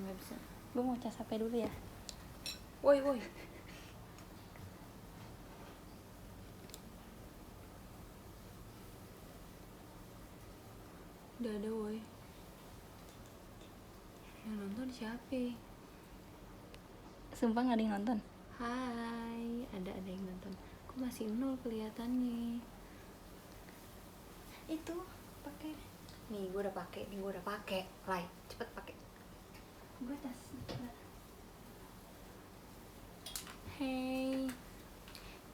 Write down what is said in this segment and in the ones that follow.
nggak bisa. Gue mau cas HP dulu ya. Woi. Udah ada woi. Yang nonton siapa? Sumpah nggak ada yang nonton. Hai, ada yang nonton. Kok masih 0 kelihatannya? Itu pakai. Nih, gue udah pakai. Lai, cepet pakai. Gue tas. Hey,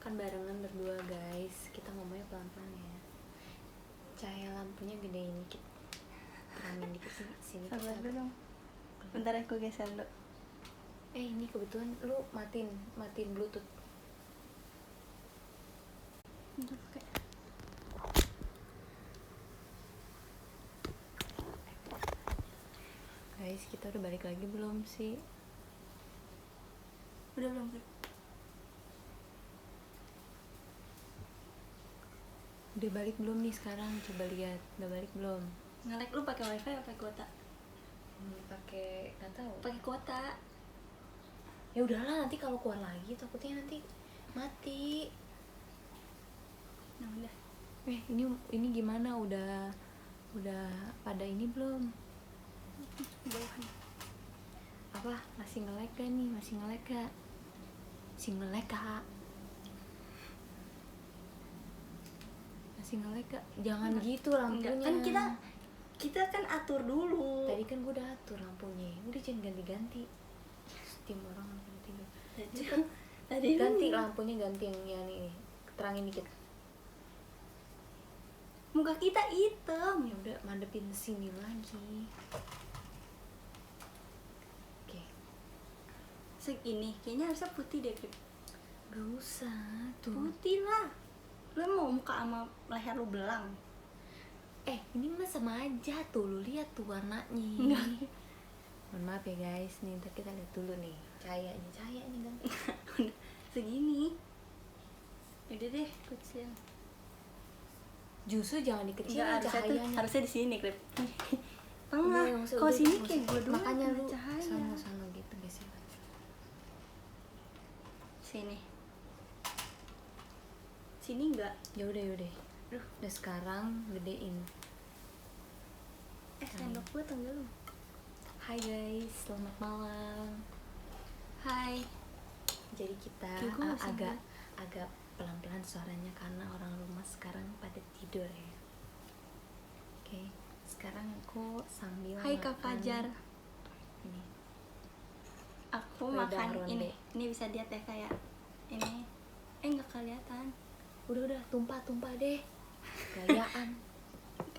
kan barengan berdua guys. Kita ngomongnya pelan-pelan ya. Cahaya lampunya gedein dikit. Terangin dikit sini. Sabar dulu dong. Bentar aku geser dulu. Ini kebetulan lu matiin Bluetooth. Bentar pakai. Guys, kita udah balik lagi belum sih? Udah belum Grip? Udah balik belum nih sekarang? Coba lihat, udah balik belum? Nge-lag lu pakai wifi apa pakai kuota? Pakai nggak tahu. Pakai kuota. Ya udahlah, nanti kalau keluar lagi takutnya nanti mati. Nah udah. Ini gimana? Udah pada ini belum? Bawahan. Apa? Masih nge-lag gak nih? Masih nge-lag gak? Masih nge-lag gak? Jangan gitu lampunya. Enggak, kan kita kan atur dulu. Tadi kan gue udah atur lampunya. Udah jangan ganti-ganti. Tim orang ganti. Cepet. Tadi Ganti lampunya, ganti yang ini. Terangin dikit. muka kita hitam. Ya udah, madepin sini lagi. Oke. Segini, kayaknya harusnya putih deh Grip. Gak usah tuh. Putih lah. Lu mau muka sama leher lu belang? Ini mah sama aja tuh, lu lihat tuh warnanya. Enggak. Mohon maaf ya guys, nih ntar kita lihat dulu nih cahayanya kan. Udah segini. Udah deh, kecil. Justru jangan dikecilin Enggak, cahayanya. harusnya di sini Grip. Tengah. Enggak, yang Kalau sini kayak gue dulu. makanya lu cahaya. sama gitu guys ya. Sini enggak. Ya udah. Udah sekarang gedein. Sendok gue tanggal lu. Hai guys, selamat malam. Hai. Jadi kita Kayak gua masih agak pelan-pelan suaranya karena orang rumah sekarang pada tidur ya. Oke, sekarang aku sambil Hai Kak makan Fajar. ini. Aku Wedang makan ronde. ini. Ini bisa lihat ya kayak ini. Enggak kelihatan. Udah tumpah deh. Gayaan.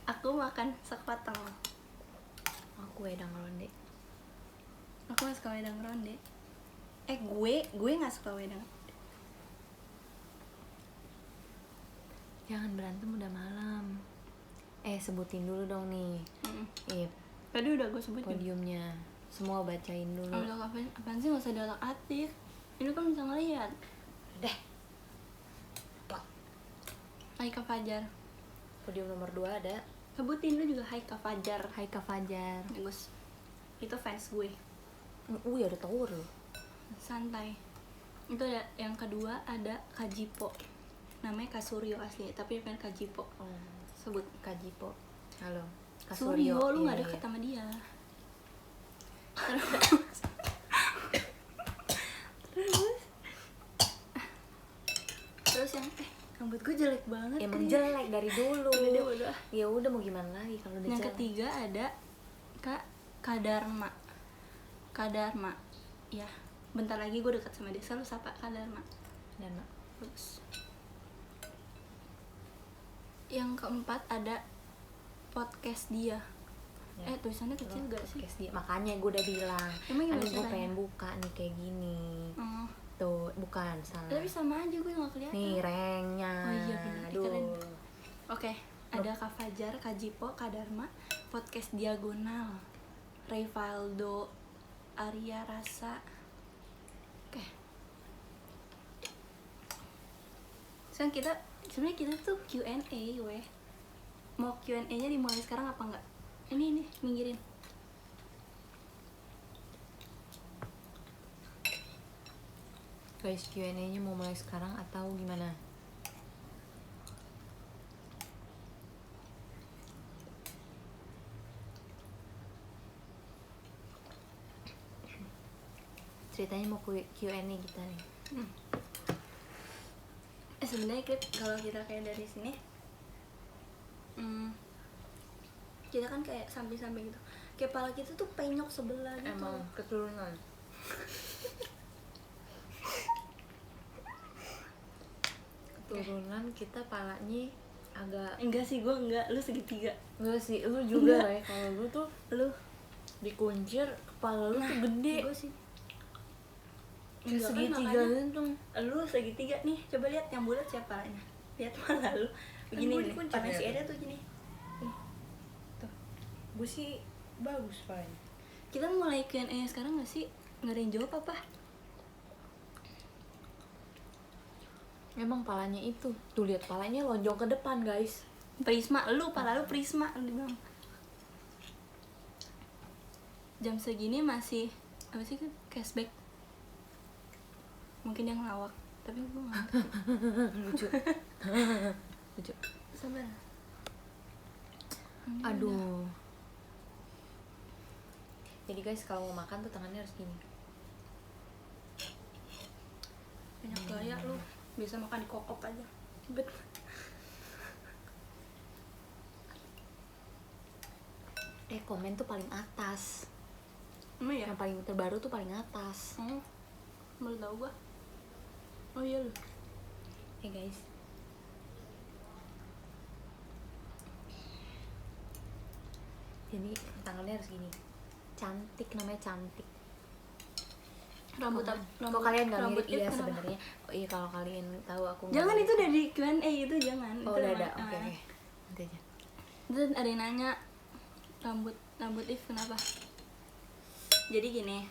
Aku makan sekoteng. Aku wedang ronde. Aku gak suka wedang ronde. Gue gak suka wedang. Jangan berantem, udah malam. Sebutin dulu dong nih. Tadi udah gue sebutin. Podiumnya. Semua bacain dulu. Udah apaan sih, gak usah dialog aktif. Ini kan bisa ngeliat. Deh. Hai Kak Fajar. Podium nomor 2 ada. Sebutin lu juga Hai Kak Fajar. Hai Kak Fajar. Bagus. Itu fans gue. Ya udah tahu loh. Santai. Itu ada yang kedua ada Kak Jipo. Namanya Kak Suryo asli, tapi dia Kak Jipo. Sebut Kak Jipo. Halo. Kak Suryo, lu Iya, gak deket iya. sama dia. Terus yang rambut gue jelek banget. Emang nih. jelek dari dulu. Udah deh, udah. Ya udah mau gimana lagi kalau udah Yang jelek. ketiga ada Kak Kadarma. Ya, bentar lagi gue dekat sama dia. Selalu sapa Kadarma. Dan Terus yang keempat ada podcast dia. Ya. Tulisannya kecil gak sih? podcast dia. Makanya gue udah bilang. Emang gimana Gue caranya? pengen buka nih kayak gini. Oh. Tuh, bukan salah. Tapi sama aja gue gak kelihatan. Nih rengnya. Oh iya, bener. Aduh. Keren. Oke, ada Kak Fajar, Kak Jipo, Kak Dharma, podcast Diagonal, Rivaldo, Arya Rasa. Oke. Sebenarnya kita tuh Q&A, weh. Mau Q&A-nya dimulai sekarang apa enggak? Ini minggirin. Guys, Q&A-nya mau mulai sekarang atau gimana? Ceritanya mau Q&A kita nih. Sebenarnya Krip, kalau kita kayak dari sini kita kan kayak samping-samping gitu, kepala kita tuh penyok sebelah gitu. Emang keturunan. Keturunan kita palanya agak Enggak sih, gue enggak, lu segitiga. enggak sih, lu juga Enggak. lah ya. Kalau lu tuh Lu dikuncir, kepala lu tuh gede. gue sih Kayak enggak kan, segitiga makanya gitu. lu segitiga nih, coba lihat yang bulat siapa palanya, lihat mana lu begini gua nih, dikuncir palanya si ya, Eda tuh gini. Gue sih bagus palanya. Kita mulai Q&A sekarang gak sih? Nggak ada yang jawab apa? Memang palanya itu. Tuh lihat palanya lonjong ke depan, guys. Prisma, lu pala lu prisma dibilang. Jam segini masih apa sih, cashback? Mungkin yang lawak, tapi gue nggak ngerti. Lucu. Lucu. Sabar. Aduh. Jadi guys, kalau mau makan tuh tangannya harus gini. Banyak gaya lu, bisa makan di kokop aja. Bet. Komen tuh paling atas. Emang ya? Yang paling terbaru tuh paling atas. Baru tau gua. Oh iya lu. Guys. Jadi tangannya harus gini. Cantik, namanya cantik. Rambut Kok kalian nggak mirip? Iya sebenarnya. Oh iya, kalau kalian tahu aku nggak jangan mirip. itu dari Q&A itu jangan. Oh itu udah ada, emang, oke. Nanti aja. Terus ada yang nanya rambut If kenapa? Jadi gini,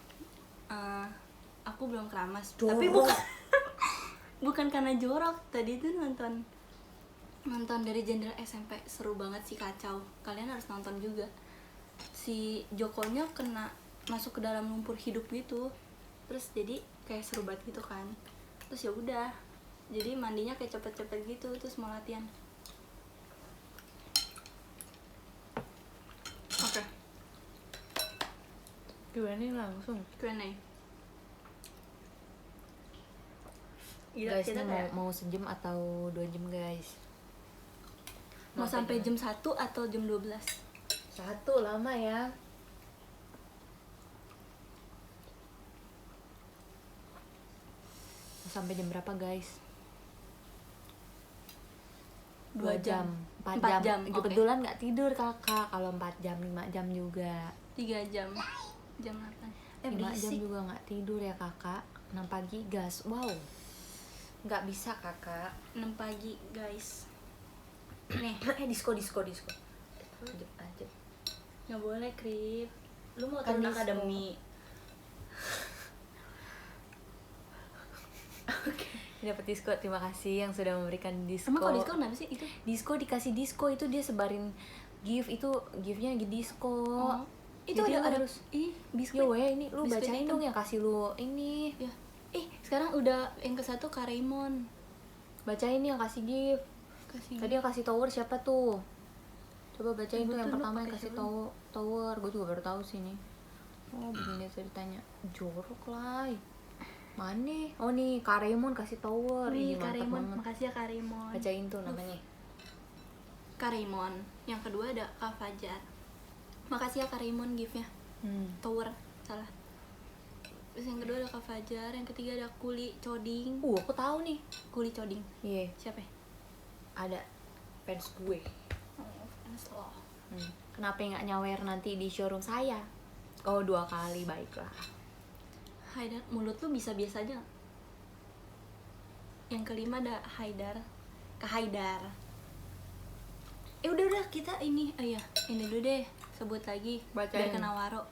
aku belum keramas. Jorok. Tapi bukan karena jorok. Tadi tuh nonton dari Jenderal SMP, seru banget sih, kacau. Kalian harus nonton juga. Si Jokonya kena masuk ke dalam lumpur hidup gitu. Terus jadi kayak seru banget gitu kan. Terus ya udah. Jadi mandinya kayak cepet-cepet gitu, terus mau latihan. Oke. Q&A langsung. Q&A. Gila, Guys, kita ini kayak mau sejam atau 2 jam guys? mau sampai jam 1 atau jam 12? 1 lama ya. Sampai jam berapa guys? 2 jam. 4 4 jam. jam, oke. Kebetulan nggak tidur kakak. Kalau 4 jam, 5 jam juga. 3 jam. Jam 8. 5 jam Berisik. juga nggak tidur ya kakak. 6 pagi gas. Wow. Nggak bisa kakak. 6 pagi, guys. Nih, Disko. Aja. nggak boleh, Krip. Lu mau Kan turun disko. akademi. Dapat disko, terima kasih yang sudah memberikan disko. Emang kalau diskon kenapa sih itu? Disko dikasih disko, itu dia sebarin gift, itu giftnya lagi disko. Oh, itu Jadi ada lu harus ih, ya biskuit. weh, ini lu Biskuit bacain hitam. dong yang kasih lu ini. Ya. Sekarang udah yang ke-1 Kak Raymond. Bacain nih yang kasih gift. Kasih. Tadi yang kasih tower siapa tuh? Coba bacain tuh yang Betul, pertama lu yang pakai kasih siapa? tower. Gue juga baru tahu sih nih. Oh, begini ceritanya. Jorok lah. Mana? Oh nih, Kak Raymond kasih tower. Nih, Ih, Kak mantap Raymond. banget. Makasih ya Kak Raymond. Bacain tuh namanya. Kak Raymond. Yang kedua ada Kak Fajar. Makasih ya Kak Raymond giftnya. Tower, salah. Terus yang kedua ada Kak Fajar, yang ketiga ada Kuli Coding. Aku tahu nih. Kuli Coding. Iya, Siapa ya? ada fans gue. Oh, fans lo. Kenapa nggak nyawer nanti di showroom saya? Oh, 2 kali, baiklah. Haidar, mulut lu bisa biasa aja nggak? Yang kelima ada Haidar. Kak Haidar. Udah kita ini, ini dulu deh, sebut lagi. Bacain. Biar kena waro.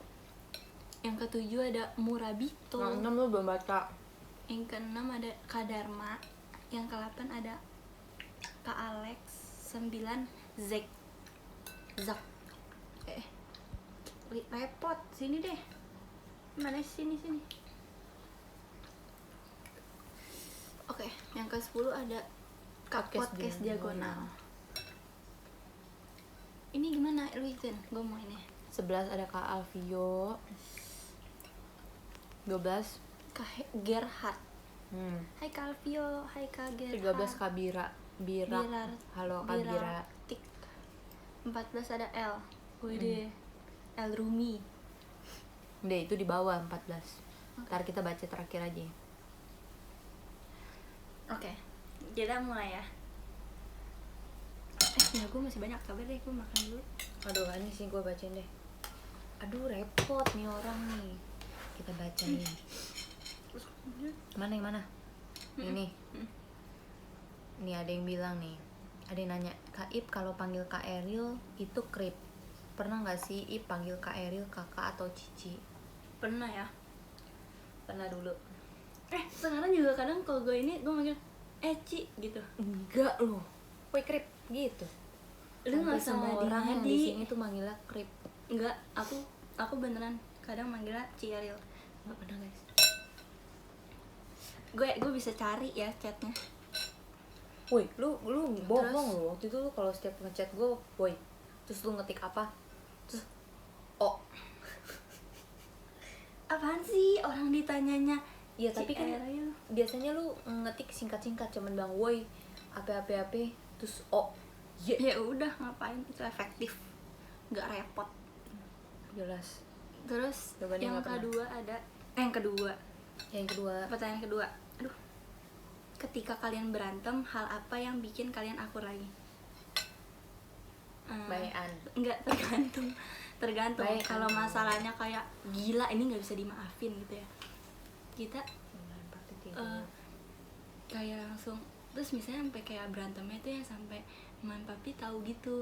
Yang ketujuh ada Murabito. Yang 6 lu belum baca. Yang keenam ada Kak Dharma. Yang ke-8 ada Kak Alex. 9 Zek. Repot, sini deh. Mana sini. Oke, yang ke-10 ada podcast diagonal. Ini gimana lu ikutin? Gue mau ini 11 ada Kak Alvio. 12 Kak Gerhard. Hai Kak Alvio, hai Kak Gerhard. 13 Kak Bira. Halo Kak Bira. Tik. 14 ada L. Wede. El Rumi. Udah itu di bawah 14. Ntar kita baca terakhir aja. Oke, kita mulai ya. Gue masih banyak kabar deh, gue makan dulu. Aduh, ini sih gue bacain deh. Aduh, repot nih orang nih. Kita bacain. Mana yang mana? Ini. Nih ada yang bilang nih. Ada yang nanya, Kak Ip kalau panggil Kak Eril itu krip. Pernah nggak sih Ip panggil Kak Eril kakak atau cici? Pernah ya. Pernah dulu. Sekarang juga kadang kalau gue ini gue manggil Ci gitu. Enggak loh. Woi krip gitu. Lu nggak sama salah orang yang di di sini tuh manggilnya krip. Enggak, aku beneran kadang manggilnya Ci Ariel. Nggak pernah guys. Gue bisa cari ya chatnya. Woi, lu bohong lu. Waktu itu lu kalau setiap ngechat gue, woi, terus lu ngetik apa? Terus Apaan sih orang ditanyanya? Iya, tapi kan Ariel. biasanya lu ngetik singkat-singkat cuman bang woi, apa terus Ya udah, ngapain, itu efektif. Nggak repot. Jelas. Terus Jawabannya yang nggak pernah. kedua ada Yang kedua, pertanyaan kedua. Aduh. Ketika kalian berantem, hal apa yang bikin kalian akur lagi? bayan. Enggak, tergantung Baik, kalau masalahnya kayak gila ini nggak bisa dimaafin gitu ya, kita kayak langsung terus misalnya sampai kayak berantemnya itu ya sampai man papi tahu gitu.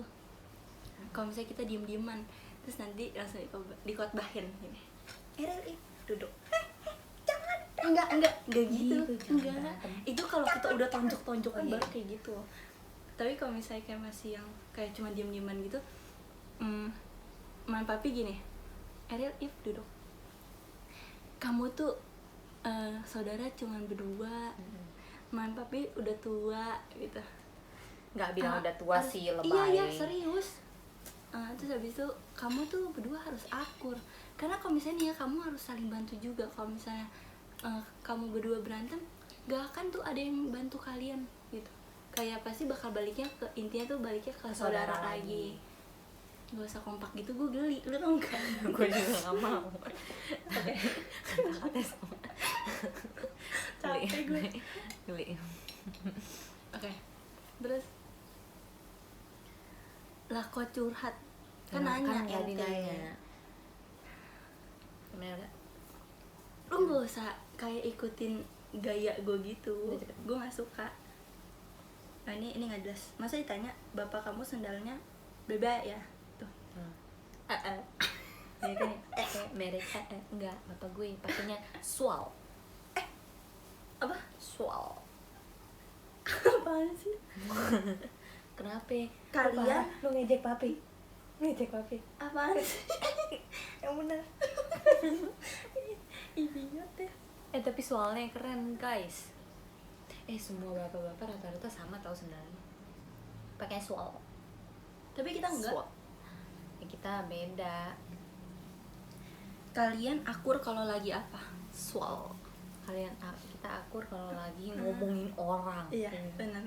Kalau misalnya kita diem-dieman terus nanti langsung dikotbahin gini, duduk, jangan, enggak gitu, enggak. Itu kalau kita udah tonjok-tonjokan baru kayak gitu. Tapi kalau misalnya kayak masih yang kayak cuma diem-dieman gitu, man papi gini, Ariel, duduk, kamu tuh saudara cuman berdua, man papi udah tua gitu. Nggak bilang udah tua sih, lebay. Iya serius. Terus habis itu kamu tuh berdua harus akur, karena kalau misalnya nih ya kamu harus saling bantu juga. Kalau misalnya kamu berdua berantem, gak akan tuh ada yang bantu kalian gitu. Kayak pasti bakal baliknya ke intinya tuh baliknya ke saudara lagi. Gak usah kompak gitu, gue geli, lu tau gak? Gue juga gak mau. Oke. Capek gue. Geli. Oke. Terus lah kok curhat kan nanya kan ente. nanya. Gimana? Lu gak usah kayak ikutin gaya gue gitu, gue gak suka. Nah ini gak jelas. Masa ditanya bapak kamu sendalnya bebek ya? Tuh. Ya kan merek enggak, bapak gue pakainya swal. Apa? Swal. Apaan sih? Kenapa? Kalian lu ngejek papi? Ngejek papi? apaan sih? Yang benar. Idiot ya. Tapi soalnya keren guys. Semua bapak-bapak rata-rata sama tahu sendalnya. Pakai swal. Tapi kita enggak. Swal. Ya, kita beda. Kalian akur kalau lagi apa? Swal. Kita akur kalau lagi ngomongin orang. Iya, benar.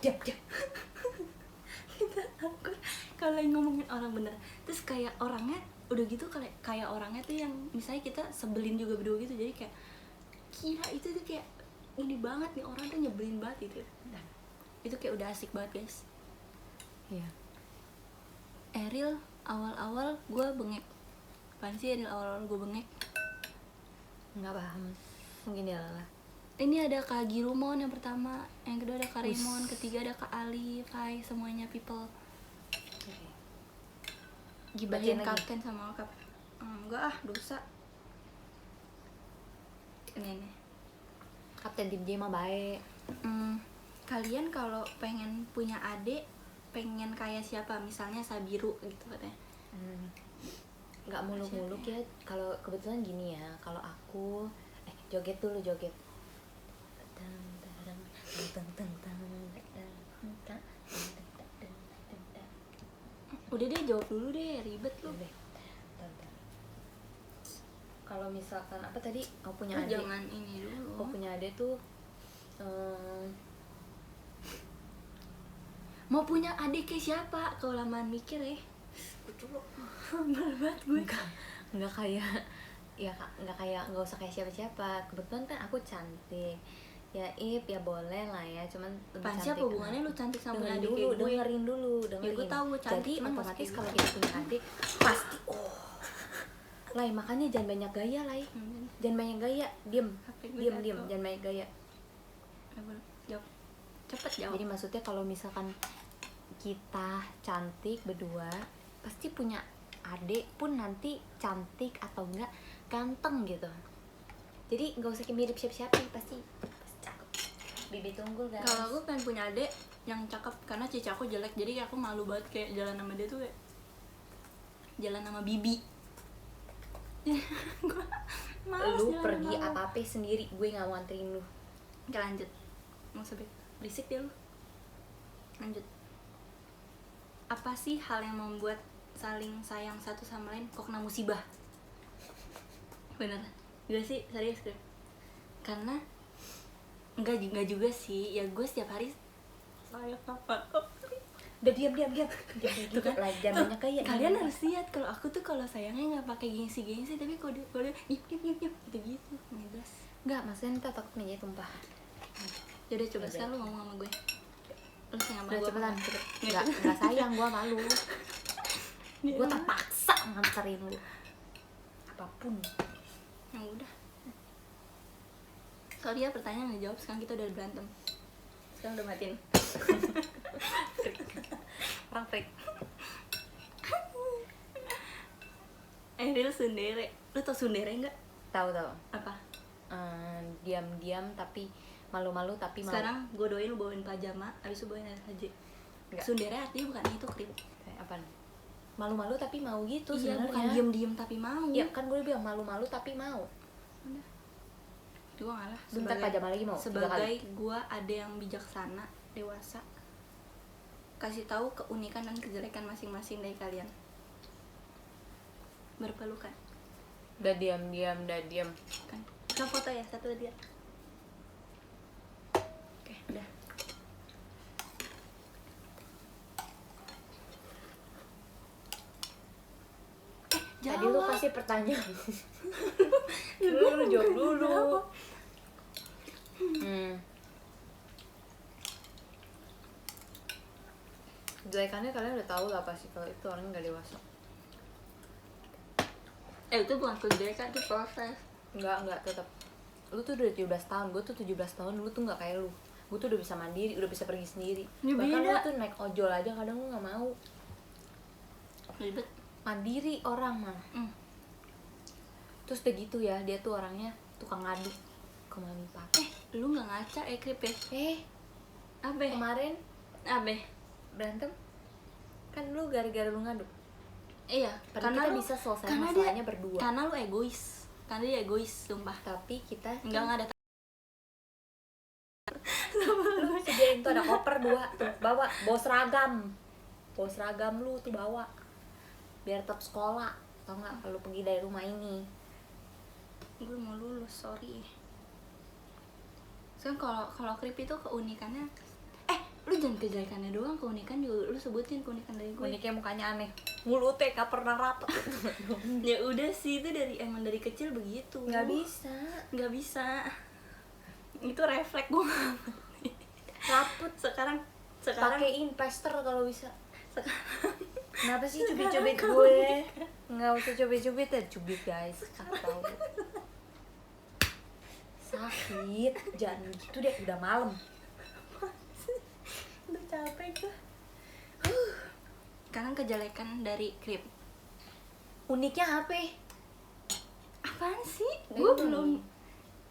Diam. Kita akur kalau lagi ngomongin orang bener. Terus kayak orangnya udah gitu, kayak orangnya tuh yang misalnya kita sebelin juga berdua gitu. Jadi kayak gila itu tuh kayak ini banget nih orang tuh nyebelin banget gitu. Nah, itu kayak udah asik banget guys. Iya. Eril awal-awal gue bengek. Apaan sih Eril awal-awal gue bengek? Nggak paham. Mungkin dia lah. Ini ada Kak Girumon yang pertama, yang kedua ada Kak Raymond, ketiga ada Kak Ali, Hai semuanya people. Gibahin kapten sama kap. Enggak dosa. Ini. Kapten tim J mah baik. Kalian kalau pengen punya adik, pengen kayak siapa? Misalnya Sabiru gitu katanya. Nggak muluk-muluk ya. Kalau kebetulan gini ya, kalau aku joget dulu. Udah deh, jawab dulu deh, ribet lu. Kalau misalkan apa tadi, kau punya Lu adik, jangan ini dulu. kau punya adik tuh Mau punya adik kayak siapa? Kau lamaan mikir ya. Kuculuk. Malu banget gue. nggak kayak ya nggak usah kayak siapa-siapa. Kebetulan kan aku cantik ya, Ip ya boleh lah ya, cuman lebih Pansi apa cantik hubungannya lu cantik sama dengerin adik dulu, kayak gue? dengerin dulu, dengerin. Ya gue tahu gue cantik, jadi cuman otomatis masih kalau kayak kita punya adik pasti Lai, makanya jangan banyak gaya, Lai. Jangan banyak gaya, diem jangan banyak gaya. Jawab. Cepet jawab. Jadi maksudnya kalau misalkan kita cantik berdua, pasti punya adik pun nanti cantik atau enggak ganteng gitu. Jadi nggak usah mirip siapa-siapa, pasti cakep. Bibi tunggul guys. Kalau aku pengen punya adik yang cakep, karena cici aku jelek, jadi aku malu banget kayak jalan sama dia tuh kayak jalan sama bibi. Gue malas Lu jalan pergi sama lu. apa-apa sendiri, gue nggak mau anterin lu. Oke, lanjut. Mau sebut berisik dia lu. Lanjut. Apa sih hal yang membuat saling sayang satu sama lain kok kena musibah? Bener gak sih? Serius gue. Karena enggak juga sih, ya gue setiap hari sayang apa kok. Udah diam gitu kan. Jangan banyak gaya. Kalian harus lihat kalau aku tuh kalau sayangnya nggak pakai gengsi, tapi kalau dia diam gitu ngegas. Nggak, maksudnya ntar takut nih ya tumpah. Jadi coba sekarang lu ngomong sama gue. Lu sayang sama Udah gue cepetan. apa? Nggak sayang, gue malu. Gue terpaksa nganterin lu. Apapun. Yang udah. Soalnya pertanyaan nggak jawab, sekarang kita udah berantem. Sekarang udah matiin. Orang freak. Real sundere. Lu tau sundere nggak? Tahu. Apa? Diam tapi malu-malu tapi mau. Sekarang gue doain lu bawain pajama, abis itu bawain air haji. Nggak. Sundere artinya bukan itu, Krip. Kayak apaan? Malu-malu tapi mau gitu Iya, sebenarnya. bukan diem-diem tapi mau. Ya kan gue bilang malu-malu tapi mau. Udah. Gue ngalah. Bentar pajama lagi mau. 3 kali. Sebagai gue ada yang bijaksana, dewasa, kasih tahu keunikan dan kejelekan masing-masing dari kalian. Berpelukan. Udah diam. Kan. Kita foto ya, satu dia. Oke, udah. Tadi lu kasih pertanyaan. Lu jawab dulu. Jelekannya kalian udah tahu lah pasti kalau itu orangnya nggak dewasa. Itu bukan kejelekan, itu proses. Enggak tetap. Lu tuh udah 17 tahun, gue tuh 17 tahun, lu tuh nggak kayak lu. Gue tuh udah bisa mandiri, udah bisa pergi sendiri. Ya, Bahkan beda. lu tuh naik ojol aja kadang lu nggak mau. Ribet. Mandiri orang mah. Terus udah gitu ya, dia tuh orangnya tukang ngadu ke mami papa. Lu nggak ngaca Krip ya? Abe. Kemarin Abe. berantem kan lu gara-gara lu ngadu. Iya, Karena kita bisa selesai karena masalahnya berdua. Karena lu egois. Karena dia egois, sumpah. Tapi kita Enggak ada. lu sediain tuh ada koper 2 tuh, bawa seragam lu tuh bawa biar tetap sekolah, tau nggak, kalau pergi dari rumah ini. Gue mau lulus, sorry. Sekarang kalau Krip itu keunikannya, lu jangan kejelekannya doang, keunikan juga lu sebutin keunikan dari gue. Uniknya mukanya aneh, mulutnya gak pernah rapet. Ya udah sih, itu emang dari kecil begitu. Nggak bisa. Itu refleks gue. rapet. Sekarang Pakein plaster kalau bisa. sekarang Kenapa sih cubit-cubit gue? Nggak usah cubit-cubit ya, cubit guys. Tahu. Sakit, jangan gitu deh, udah malam. udah capek gue. Sekarang kejelekan dari Krip. Uniknya apa? Apaan sih? Ini Gue belum.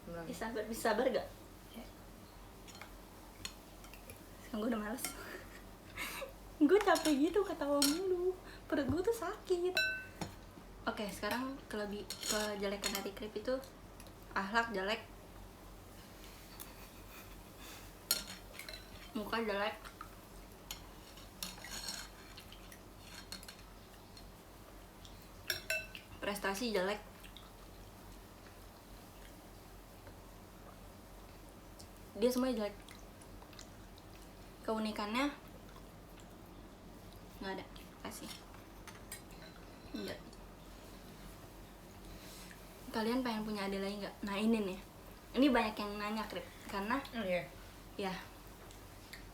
belum. Bisa sabar gak? Sekarang gue udah males. Gue capek gitu ketawa mulu. Perut gue tuh sakit. Oke, sekarang kejelekan dari Krip itu akhlak jelek. muka jelek, prestasi jelek, dia semua jelek. Keunikannya nggak ada. Kasih enggak. Kalian pengen punya adik lagi nggak? Nah ini nih, ini banyak yang nanya Krip, karena ya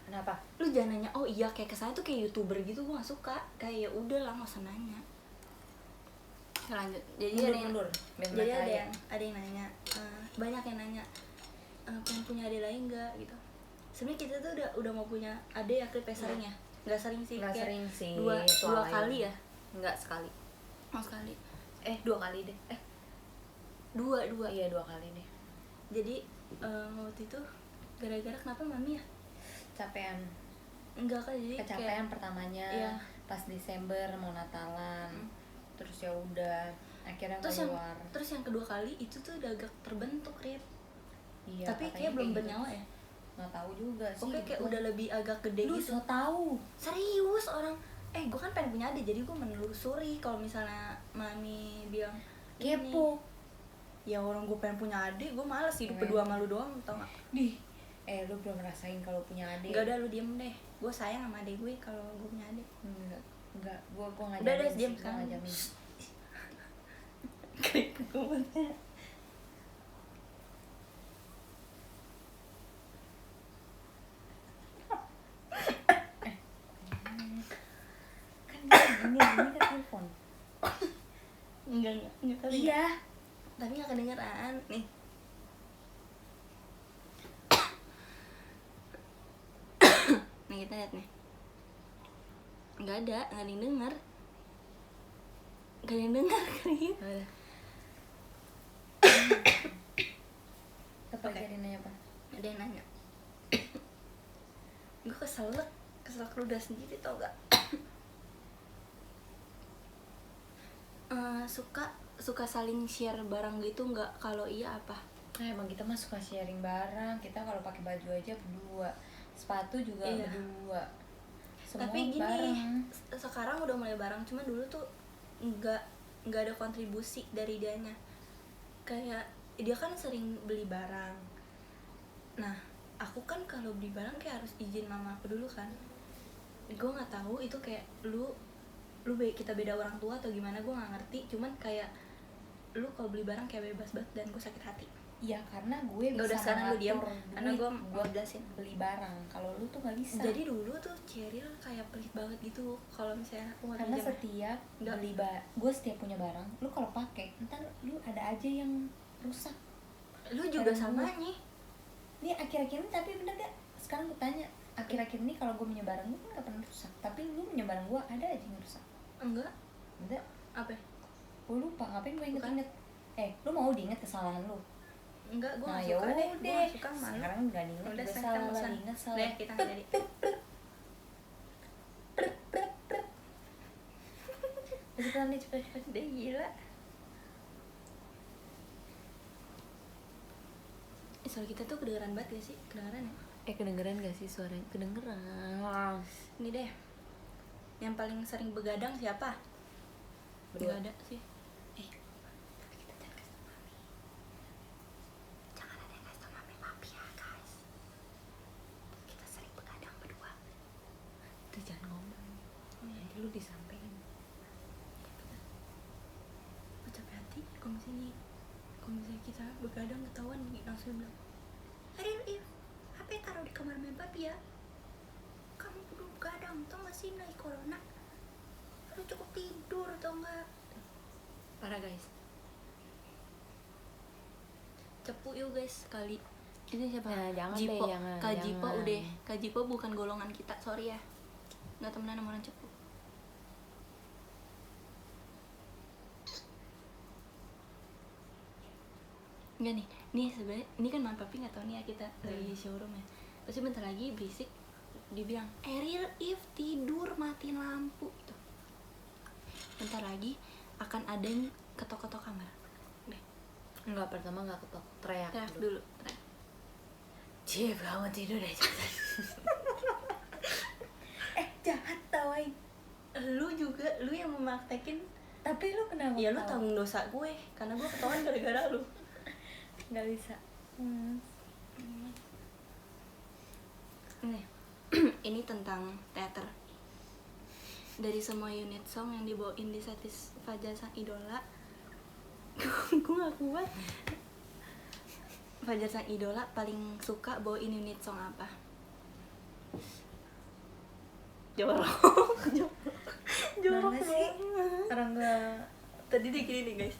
Kenapa? lu jangan nanya oh iya kayak kesannya tuh kayak YouTuber gitu, gue nggak suka. Kayak ya udah lah, nggak usah nanya. Lanjut. Jadi Mundur. jadi ada yang nanya, banyak yang nanya, pengen punya adik lain nggak gitu. Sebenarnya kita tuh udah mau punya adik ya, Krip, sering ya? Nggak sering sih. Nggak kayak sering sih. Dua kali ya? Nggak sekali. Oh sekali. 2 kali deh. Dua. Iya 2 kali deh. Jadi waktu itu gara-gara kenapa mami ya? Capean. Enggak kan, jadi Kecapean pertamanya. Iya. Pas Desember mau Natalan. Terus ya udah akhirnya keluar. Terus yang kedua kali itu tuh udah agak terbentuk, Rip. Iya, Tapi kayak belum gitu. bernyawa ya. Nggak tahu juga sih. Pokoknya kayak udah lebih agak gede lu gitu. so tahu. Serius orang. Gue kan pengen punya adik, jadi gue menelusuri. Kalau misalnya mami bilang Kepo. ya orang gue pengen punya adik, gue males hidup berdua sama lu doang, tau gak? Nih. Lu belum ngerasain kalau punya adik. Enggak ada, lu diem deh. Gue sayang sama adik gue kalau gue punya adik. Enggak. Gua nggak Udah jamin deh, sih, diam gua sekarang. nggak jamin. Ini kan telepon. Enggak kali. Iya. Tapi gak kedengeran nih. Nih kita lihat nih. Nggak ada yang denger. Gak ada yang denger Krip. Apa jadi nanya apa? Ada yang nanya. Gue keselak ludah sendiri, tau gak? Suka saling share barang gitu nggak? Kalau iya apa? Nah, emang kita mah suka sharing barang. Kita kalau pakai baju aja berdua, sepatu juga berdua. Semua tapi gini, bareng. sekarang udah mulai bareng. Cuma dulu tuh nggak ada kontribusi dari dianya. Kayak dia kan sering beli barang. Nah, aku kan kalau beli barang kayak harus izin mama aku dulu kan. Gue nggak tahu itu kayak kita beda orang tua atau gimana, gue nggak ngerti. Cuman kayak lu kalau beli barang kayak bebas banget, dan gue sakit hati. Iya, karena gue Nggak, bisa udah sekarang lu diam, karena gue buat jelasin. beli barang. Kalau lu tuh nggak bisa. Jadi dulu tuh Cheryl kayak pelit banget gitu kalau misalnya aku nggak Karena pinjam. setiap Nggak. gue setiap punya barang, lu kalau pakai, ntar lu ada aja yang rusak. Lu juga Barang sama gua. nih. Ini akhir-akhir ini tapi bener gak? Sekarang gue tanya, akhir-akhir ini kalau gue punya barang gue kan gak pernah rusak. Tapi lu punya barang gue ada aja yang rusak. Enggak. Enggak. Apa? Gue lupa, ngapain gue inget-inget. Lu mau diinget kesalahan lu? Enggak, gue Nah nggak suka deh. Gue yaudah, nggak suka malu. sekarang gak diinget Udah, juga sekarang kita salah, bosan. diinget salah. Deh, kita nggak jadi. Cepetan nih, cepet. Dia gila. Suara kita tuh kedengeran banget gak sih? Kedengeran ya? Kedengeran gak sih suaranya? Kedengeran. Ini deh. Yang paling sering begadang siapa? Berdua. Nggak ada sih. Tapi kita jangan kasih tau mami. Jangan ada yang kasih tau mami papi ya guys. Kita sering begadang berdua. Itu jangan ngomong. Nanti lu disampaikan. Gue capek hati kalau misalnya kita begadang ketahuan langsung bilang, Ariel, HP taruh di kamar main papi ya. Kamu perlu begadang, tau gak sih naik corona? Lu cukup tidur tau gak? Parah guys. Cepu yuk guys sekali. Ini siapa? Nah, jangan Jipo. deh, jangan, Kak Jipo jangan. udah. Kak Jipo bukan golongan kita, sorry ya. Nggak temenan sama orang cepu. Enggak nih sebenarnya ini kan man papi nggak tahu nih ya kita lagi showroom ya. Pasti bentar lagi berisik dibilang Ariel if tidur matiin lampu gitu. Bentar lagi akan ada yang ketok-ketok kamar. Deh, Enggak, pertama gak ketok, teriak teriak dulu. Teriak. Cip, kamu tidur deh cepetan. ngapain? Lu juga, lu yang memaktekin. Tapi lu kenapa? Ya lu tanggung dosa gue, karena gue ketahuan gara-gara lu. Nggak bisa. Nih, ini tentang teater. Dari semua unit song yang dibawain di Satis Fajar Sang Idola, gue gak kuat. Fajar Sang Idola paling suka bawain unit song apa? Jorok. Jorok Mana sih? banget. Orang gak. Tadi dia gini nih guys.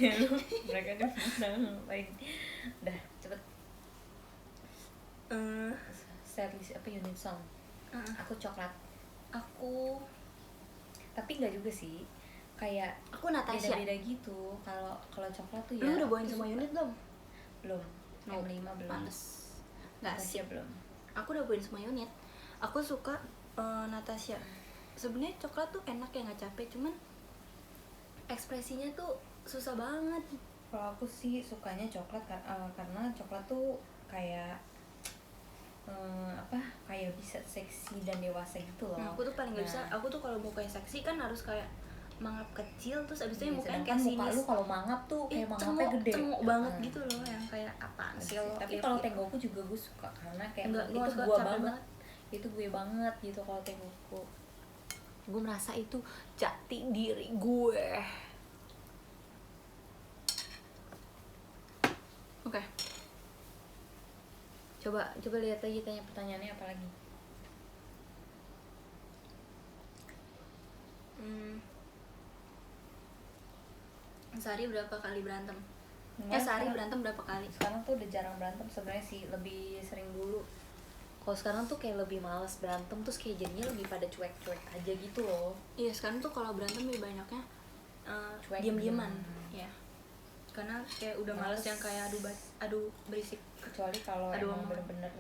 Ya lu, mereka udah ngapain? Udah, cepet. Setlist apa unit song? Aku coklat. Aku Tapi nggak juga sih. Kayak Aku Natasha. beda-beda gitu. Kalau coklat tuh ya. Lu udah bawain aku semua suka. unit belum? Belum. M5 belum. Males. Nggak sih. Natasha belum. Aku udah bawain semua unit. Aku suka Natasha. Sebenarnya coklat tuh enak ya, nggak capek, cuman ekspresinya tuh susah banget. Kalau aku sih sukanya coklat karena coklat tuh kayak kayak bisa seksi dan dewasa gitu loh. Nah, aku tuh paling nggak bisa. Aku tuh kalau mukanya seksi kan harus kayak mangap kecil, terus abis itu mukanya kayak muka sinis. lu kalau mangap tuh kayak mangapnya gede. Cengok banget gitu loh, yang kayak apaan sih lo. Tapi kalau Tenggoku juga gue suka karena kayak Enggak, itu gua gue capek banget. Itu gue banget gitu kalau Tenggoku. Gue merasa itu jati diri gue. Oke. Coba lihat lagi, tanya pertanyaannya apa lagi. Sehari berapa kali berantem? Enggak, Sehari sekarang- berantem berapa kali? Sekarang tuh udah jarang berantem sebenarnya sih, lebih sering dulu. Kalau sekarang tuh kayak lebih males berantem, terus kayak jadinya lebih pada cuek-cuek aja gitu loh. Iya, sekarang tuh kalau berantem lebih banyaknya Cuek. diam-diaman. Ya. Karena kayak udah males Males. yang kayak adu berisik. Kecuali kalau Aduh, emang emang. bener-bener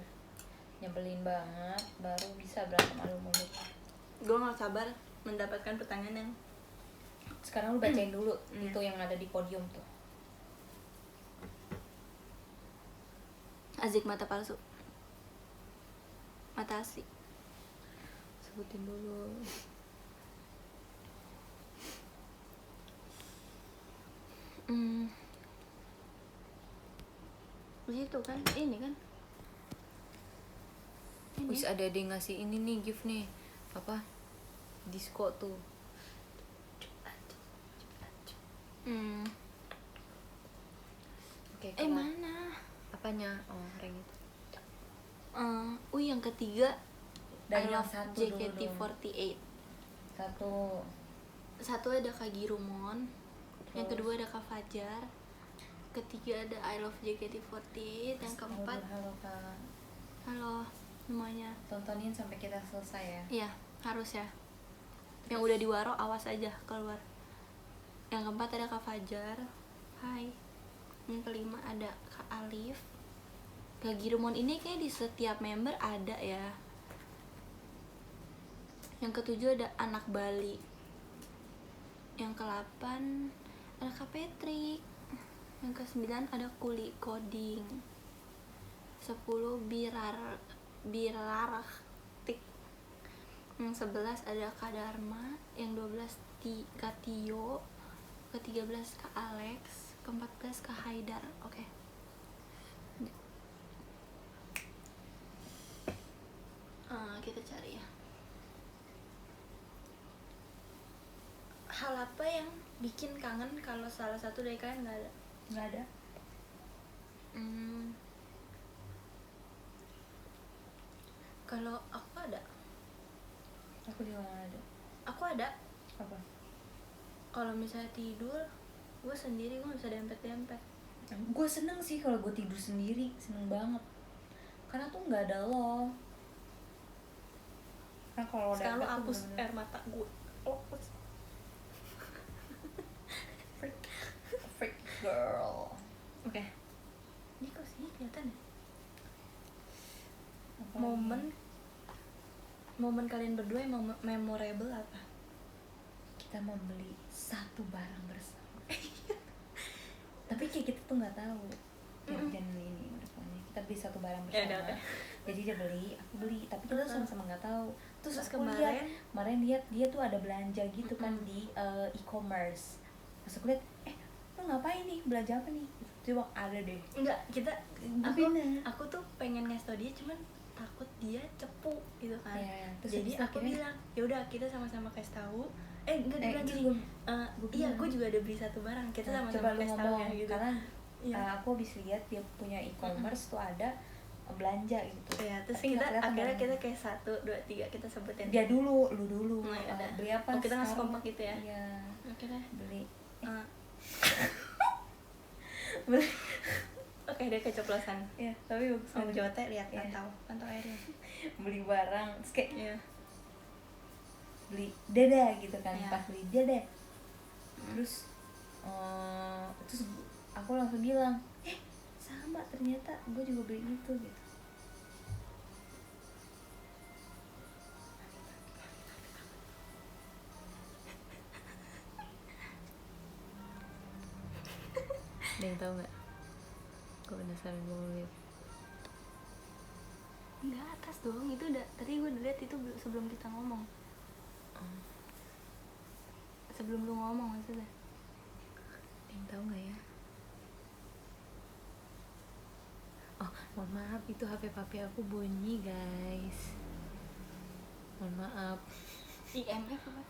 nyebelin banget, baru bisa berantem adu mulut. Gue gak sabar mendapatkan pertanyaan yang Sekarang lu bacain dulu Iya. itu yang ada di podium tuh. Azik mata palsu. Mata asli. Sebutin dulu. Begitu kan? Ini kan? Ini. Wis ada yang ngasih ini nih gift nih. Apa? Disco tuh. Oke, kelar. Mana? Apanya? Oh, ring itu. Yang ketiga Dari I yang Love satu dulu dong. JKT48. Satu ada Kak Girumon, yang Terus? kedua ada Kak Fajar, ketiga ada I Love JKT48, yang keempat Halo Kak. halo semuanya. Tontonin sampai kita selesai ya. Iya, harus ya. Yang udah diwaro awas aja keluar. Yang keempat ada Kak Fajar. Hai. Yang kelima ada Kak Alif. Kak Girumon ini kayak di setiap member ada ya. Yang ketujuh ada Anak Bali. Yang ke-8 ada Kak Patrick. Yang ke-9 ada Kuli Coding. 10 Birartik. Yang 11 ada Kak Dharma. Yang 12 Kak Tio. Ke-13 Kak Alex. Ke-14 Kak Haidar. Oke. Kita cari ya. Hal apa yang bikin kangen kalau salah satu dari kalian nggak ada? Nggak ada. Kalau aku ada. Aku juga nggak ada. Aku ada. Apa? Kalau misalnya tidur, gue sendiri, gue nggak bisa dempet-dempet. Gue seneng sih kalau gue tidur sendiri, seneng banget. Karena tuh nggak ada lo. Kan kalau Sekarang lu dempet tuh hapus bener-bener air mata gue. Hapus. freak girl. Oke. Ini kok sini kelihatan ya? Apa Momen kalian berdua yang memorable apa? kita membeli satu barang bersama. Tapi kayak kita tuh nggak tahu. Jangan ini depannya. Kita beli satu barang Ya bersama. udah, oke. Jadi dia beli, aku beli, tapi kita sama-sama nggak tahu. Terus aku kemarin lihat dia tuh ada belanja gitu kan di e-commerce. Terus aku lihat, lu ngapain nih, belanja apa nih? Coba ada deh. Enggak, aku tuh pengen ngasih tau dia, cuman takut dia cepu gitu kan. Ya, jadi aku bilang ya udah kita sama-sama kasih tahu. Enggak, dia bilang gini, iya gue juga ada beli satu barang, kita sama-sama kasih tahu ya gitu. Karena aku habis lihat dia punya e-commerce tuh ada belanja gitu. Ya, terus kita akhirnya kita kayak 1, 2, 3 kita sebutin. Dia dulu, lu dulu. Beli apa? Kita ngasih kompak gitu ya. Iya. Akhirnya beli. beli. Oke, dia keceplosan. Ya, tapi bagus. Om Jote lihat pantau airnya. Beli barang, terus kayak beli dada gitu kan. Pas beli dada. Terus aku langsung bilang, sama ternyata gue juga beli itu gitu. Ada yang tahu nggak? Gue penasaran gue mau lihat. Nggak, atas dong, itu udah tadi gue lihat itu sebelum kita ngomong. Sebelum lu ngomong maksudnya. Ada yang tahu nggak ya? Oh, mohon maaf, itu HP papi aku bunyi guys. Mohon maaf. IMF apa?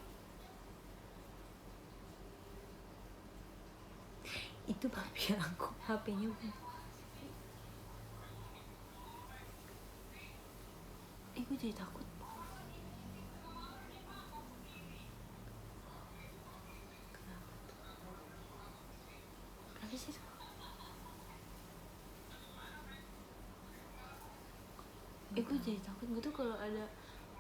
Itu papi aku, HP-nya bunyi. Gue jadi takut. Kenapa sih? Gue jadi takut. Gue tuh kalau ada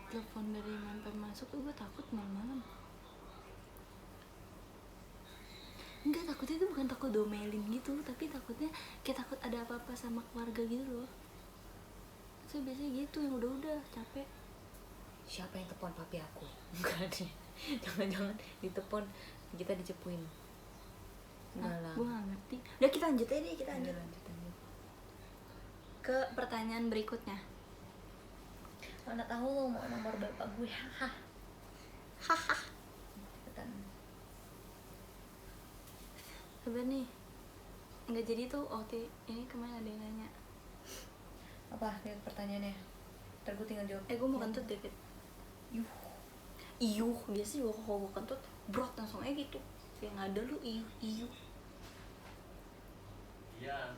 telepon dari mantan masuk tuh gue takut malam-malam. Enggak, takutnya itu bukan takut domelin gitu, tapi takutnya kayak takut ada apa-apa sama keluarga gitu loh. Saya biasanya gitu, yang udah-udah capek. Siapa yang telepon papi aku? Enggak deh. Jangan-jangan ditelepon kita dicepuin. Enggak lah. Gue gak ngerti. Udah, kita lanjut aja deh, kita lanjut. Ke pertanyaan berikutnya. Mana tahu lo mau nomor bapak gue. Haha. Cepetan. Sabar nih. Enggak jadi tuh waktu ini kemarin ada yang nanya. Apa lihat pertanyaannya? Ntar gue tinggal jawab. Gue mau kentut deh. Iyuh, biasa juga kalau gue kentut brot langsung aja gitu. Yang ada lu iyuh. Iya.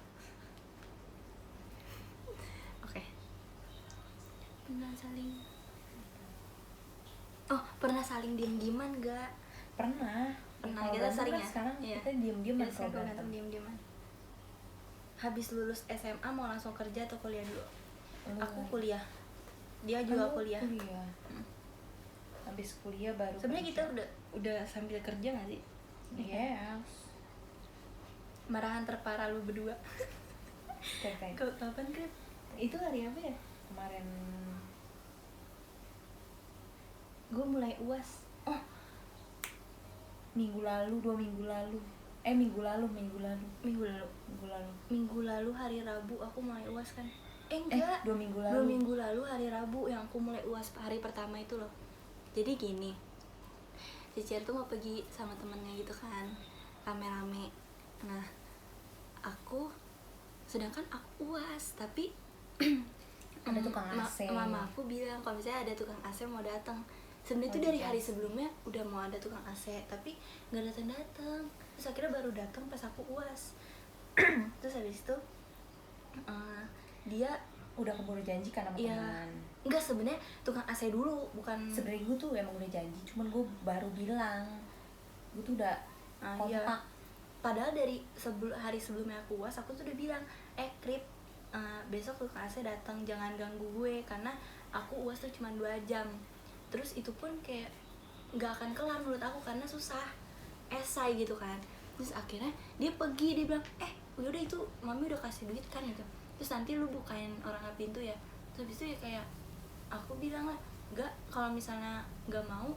Oke. Pernah saling diem-dieman gak? Pernah. Kita sering ya. Sekarang kita diem-dieman kalau berantem. Diem-dieman. Habis lulus SMA mau langsung kerja atau kuliah dulu? Aku kuliah. Dia juga kuliah. Habis kuliah baru. Sebenarnya kita udah sambil kerja nggak sih? Yes. Marahan terparah lu berdua. Kapan Krip? Itu hari apa ya? Kemarin. Gue mulai UAS. Minggu lalu, 2 minggu lalu. Minggu lalu Hari Rabu aku mulai UAS kan. Enggak. 2 minggu lalu. 2 minggu lalu hari Rabu yang aku mulai UAS hari pertama itu loh. Jadi gini. Si Cier tuh mau pergi sama temennya gitu kan. Rame-rame. Nah, sedangkan aku UAS, tapi ada tukang AC. Mama aku bilang kalau misalnya ada tukang AC mau datang. Sebenarnya itu dari hari sebelumnya udah mau ada tukang AC, tapi nggak datang. Terus akhirnya baru datang pas aku UAS. Terus habis itu dia udah keburu janji kan sama teman. Enggak, sebenarnya tukang AC dulu, bukan. Sebenarnya gue tuh emang udah janji, cuman gue baru bilang. Gue tuh udah kontak. Iya. Padahal dari hari sebelumnya aku UAS, aku tuh udah bilang, Krip, besok tukang AC datang, jangan ganggu gue karena aku UAS tuh cuma 2 jam. Terus itu pun kayak nggak akan kelar menurut aku karena susah esai gitu kan. Terus akhirnya dia pergi, dia bilang udah itu mami udah kasih duit kan gitu, terus nanti lu bukain orangnya pintu ya. Terus habis itu ya kayak aku bilang lah, nggak, kalau misalnya nggak mau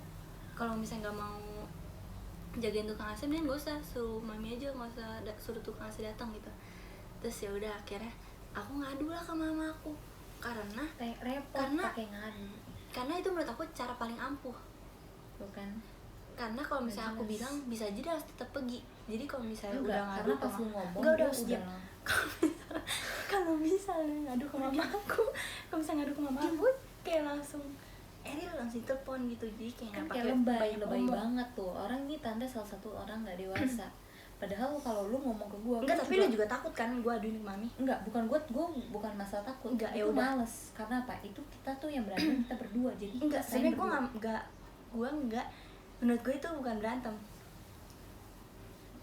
jagain tukang AC, mending gak usah, suruh mami aja, nggak usah suruh tukang AC datang gitu. Terus ya udah akhirnya aku ngadu lah ke mama aku, karena repot Karena- pakai ngadu, karena itu menurut aku cara paling ampuh. bukan? Karena kalau misalnya aku Jelas. bilang bisa aja dia harus tetap pergi. Jadi kalau misalnya Enggak, udah ngadu karena pas sama- lu ngomong enggak, udah dia harus diam. udah Kalau misalnya ngadu ke mama aku, kalau misalnya ngadu ke mama aku kayak langsung Eril langsung telepon gitu, jadi kayak kan nggak kayak pakai lebay banyak ngomong. banget tuh orang ini. Tante salah satu orang nggak dewasa. Padahal kalau lu ngomong ke gua Enggak, gua tapi lu juga takut kan gue aduin ke mami? enggak, bukan gua bukan masalah takut. Enggak, itu ya udah. males. Karena apa? Itu kita tuh yang berantem kita berdua. Jadi Enggak, kita sebenarnya berdua. gue enggak, menurut gue itu bukan berantem.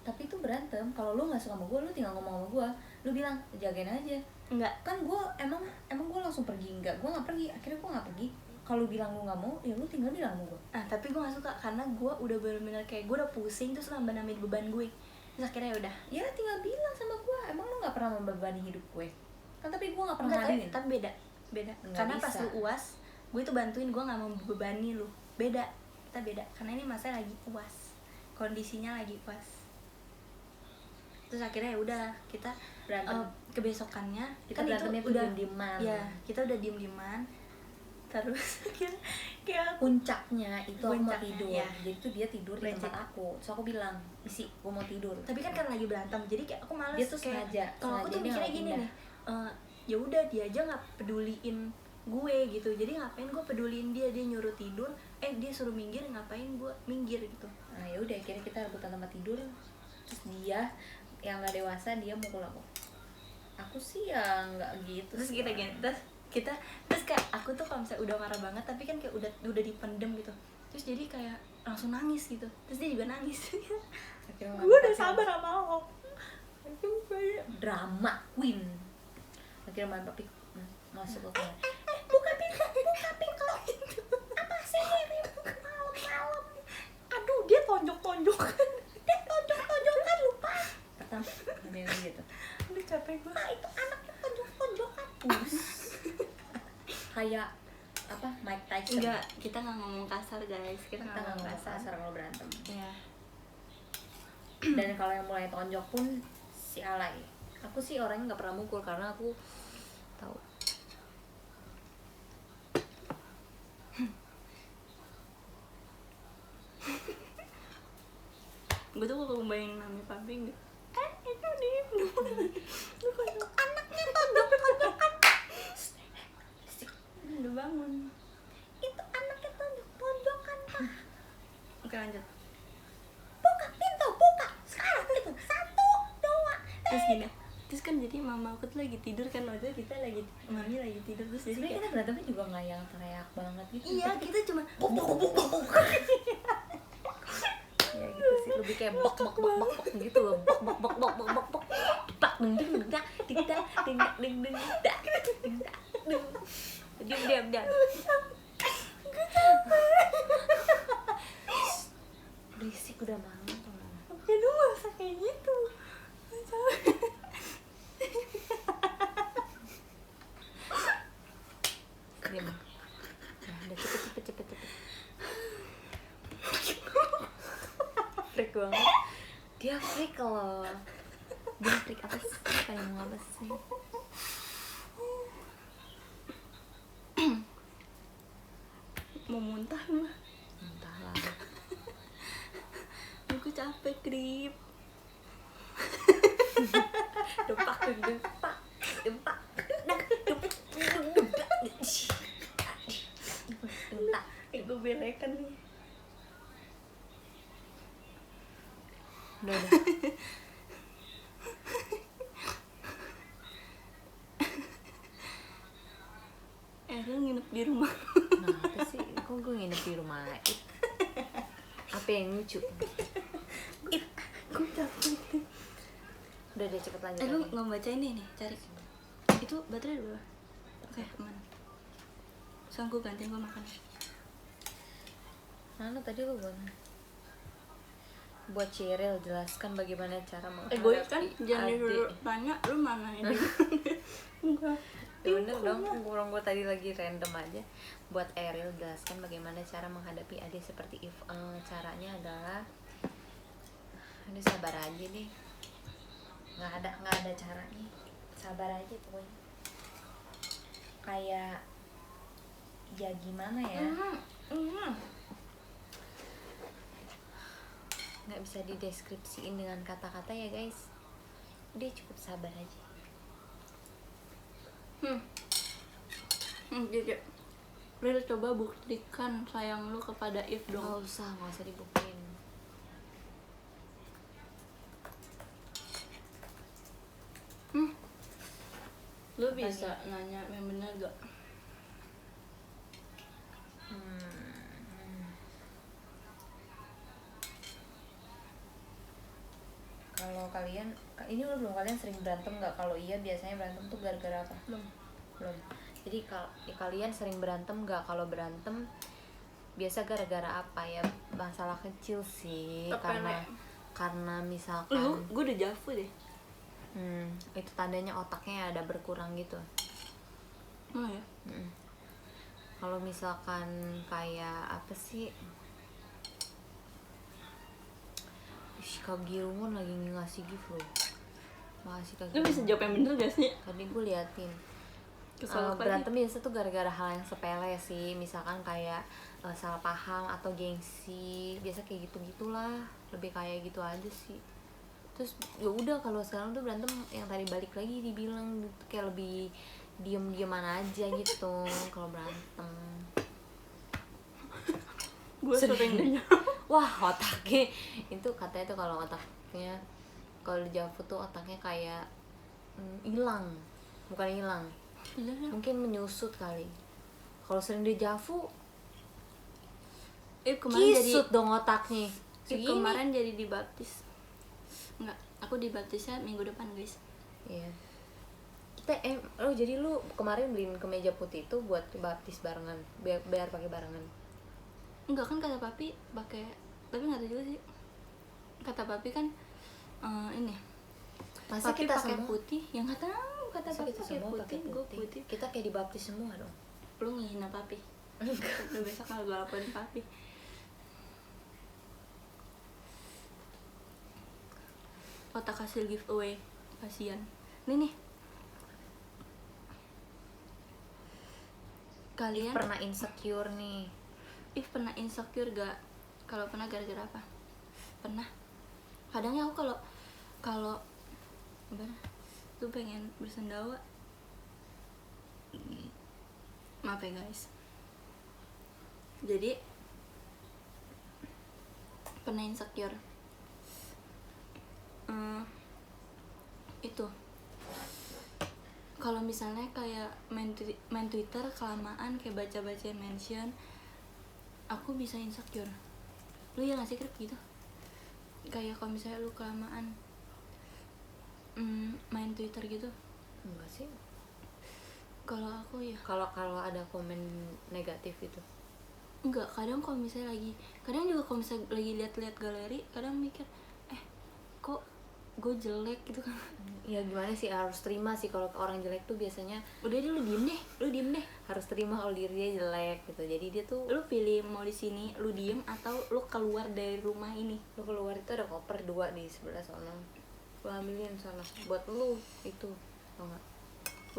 Tapi itu berantem. Kalau lu nggak suka sama gua, lu tinggal ngomong sama gua. Lu bilang jagain aja. Enggak, Kan gua emang gua langsung pergi. Enggak, gua nggak pergi. Akhirnya gua nggak pergi. Kalau bilang lu nggak mau, ya lu tinggal bilang sama gua. nah tapi gue gak suka karena gue udah bener-bener kayak gue udah pusing terus nambah-nambahin beban gue. Terus akhirnya ya udah. Ya tinggal bilang sama gua. Emang lu nggak pernah membebani hidup gue? Kan tapi gua nggak pernah Enggak, ngaduin. tapi beda. Nggak Karena pas bisa. lu UAS, gue tuh bantuin, gue gak mau membebani lu. Beda, kita beda. Karena ini masa lagi UAS, kondisinya lagi UAS. Terus akhirnya ya udah kita Berantem. kebesokannya Kita kan itu berantemnya tuh udah diem-dieman. ya kita udah diem-dieman. Terus kayak Puncaknya itu aku mau Puncaknya, tidur. ya. Jadi tuh dia tidur di Brengsek. tempat aku. Terus aku bilang, "Isi, gua mau tidur." tapi kan karena lagi berantem jadi kayak aku males. Dia tuh kayak sengaja, kalau aku tuh dia mikirnya nggak gini pindah. nih, ya udah dia aja nggak peduliin gue gitu, jadi ngapain gue peduliin dia nyuruh tidur, dia suruh minggir, ngapain gue minggir gitu. Nah, ya udah akhirnya kita rebutan tempat tidur. Terus dia yang nggak dewasa dia mukul aku. Aku sih ya nggak gitu. Terus sih. kita gitu, terus kayak aku tuh kalau misalnya udah marah banget tapi kan kayak udah dipendem gitu, terus jadi kayak langsung nangis gitu, terus dia juga nangis. Akhirnya Gue udah sabar sama lo. Drama queen. Akhirnya main papi masuk ke kamar. Buka pintu apa sih ini malam-malam, aduh dia tonjok-tonjokan lupa. Pertama dia bilang gitu. Aduh capek gue. Itu anaknya tonjok-tonjokan. Kayak apa? Mike Tyson. Enggak, kita nggak ngomong kasar guys, kita Kita nggak nggak ngomong ngomong kasar. kasar kalau berantem. Ya. Dan kalau yang mulai tonjok pun si alay. Aku sih orangnya nggak pernah mukul karena aku tahu. Gue tuh kalau ngebayangin mami papi enggak, itu nih anaknya tonjok-tonjokan. Udah bangun, Itu anaknya tonjok-tonjokan, Pak. oke lanjut. Buka pintu, buka. Sekarang itu. 1, 2. Terus gini, terus kan jadi mama aku tuh lagi tidur kan, waktu itu kita lagi, mami lagi tidur, terus jadi Sebenarnya kayak kita berantemnya juga nggak yang teriak banget gitu. iya kita cuma Buk buk buk buk buk. Ya gitu sih, lebih kayak bok bok bok bok bok gitu loh. Bok bok bok bok bok bok bok. Tak ding ding ding dak ding dak ding dak ding ding dak ding dak ding. Diam. Berisik udah malam tuh. ya lu masa kayak gitu. Diam. Nah, udah cepet. Freak banget. Dia freak loh. Dia freak apa sih? Kayak mau apa sih? Mau muntah lu. Entahlah. Aku capek Krip. Dempak. Gue belekan nih. Udah. Lu nginep di rumah. Nah, apa sih? Kok gue nginep di rumah Ip? Apa yang lucu? Gue capek. Udah deh, cepet lanjut Lu lagi. nggak baca ini nih, cari. Itu baterai ada berapa? Oke, aman. Soalnya gue gantiin, gue makan. Mana tadi lu buat Cheryl jelaskan bagaimana cara Gue kan jangan adik. disuruh tanya, lu mana ini? Enggak. Ya bener dong, gue tadi lagi random aja. Buat Ariel jelaskan bagaimana cara menghadapi adik seperti if. Caranya adalah, ini sabar aja deh. Nggak ada caranya. Sabar aja pokoknya. kayak ya gimana ya, nggak bisa dideskripsiin dengan kata-kata ya guys, udah cukup sabar aja. Jadi Ril, coba buktikan sayang lu kepada If dong. Nggak usah dibuktiin. Lu bisa nanya yang bener gak? Kalau kalian, ini lo belum, kalian sering berantem nggak? Kalau iya biasanya berantem tuh gara-gara apa? Belum. Jadi kalian sering berantem nggak? Kalau berantem biasa gara-gara apa ya? Masalah kecil sih, karena misalkan Gue udah jafu deh. Itu tandanya otaknya ada berkurang gitu. Oh ya. Kalau misalkan kayak apa sih? Kak Girungun lagi ngasih gift loh. Makasih Kak Lu bisa jawab yang bener gak sih? Tadi gue liatin. Kesel apa Berantem biasa tuh gara-gara hal yang sepele sih, misalkan kayak salah paham atau gengsi, biasa kayak gitu-gitulah, lebih kayak gitu aja sih. Terus ya udah, kalau sekarang tuh berantem yang tadi balik lagi dibilang kayak lebih diem-dieman aja gitu kalau berantem. Gue sering nanya. Wah, otaknya itu katanya tuh kalau otaknya, kalau Javu tuh otaknya kayak hilang, bukan hilang, mungkin menyusut kali. Kalau sering di Javu kisut dong otaknya. Kemarin jadi dibaptis. Enggak, aku dibaptisnya minggu depan guys. Iya. Kita jadi lu kemarin beliin kemeja putih itu buat baptis barengan, biar pakai barengan. Enggak kan, kata papi pakai, tapi nggak tahu juga sih. Kata papi kan ini. Masa papi kita pakai semua putih? Yang nggak tahu, kata papi kita pakai semua putih, gue putih. Kita kayak dibaptis semua dong. Lu ngehina papi. Udah besok kalau gue laporin papi. Otak hasil giveaway, kasian. Nih. Kalian pernah insecure nih? If pernah insecure gak? Kalau pernah gara-gara apa? Pernah. Kadangnya aku kalau gimana? Tuh pengen bersendawa. Maaf ya guys. Jadi pernah insecure. Itu kalau misalnya kayak main Twitter kelamaan, kayak baca-baca mention, aku bisa insecure. Lu ya ngasih krip gitu? Kayak kalau misalnya lu kelamaan main Twitter gitu? Enggak sih. Kalau aku ya. Kalau ada komen negatif itu. Enggak, kadang kalau misalnya kadang juga kalau misalnya lagi lihat-lihat galeri, kadang mikir, kok gue jelek gitu kan. Ya gimana sih, harus terima sih kalau orang jelek tuh biasanya. Udah deh, lu diem deh. Harus terima kalau diri dia jelek gitu. Jadi dia tuh, lu pilih mau di sini lu diem atau lu keluar dari rumah ini. lu keluar itu ada koper 2 di sebelah sana, lu ambilin sana buat lu itu, tau nggak?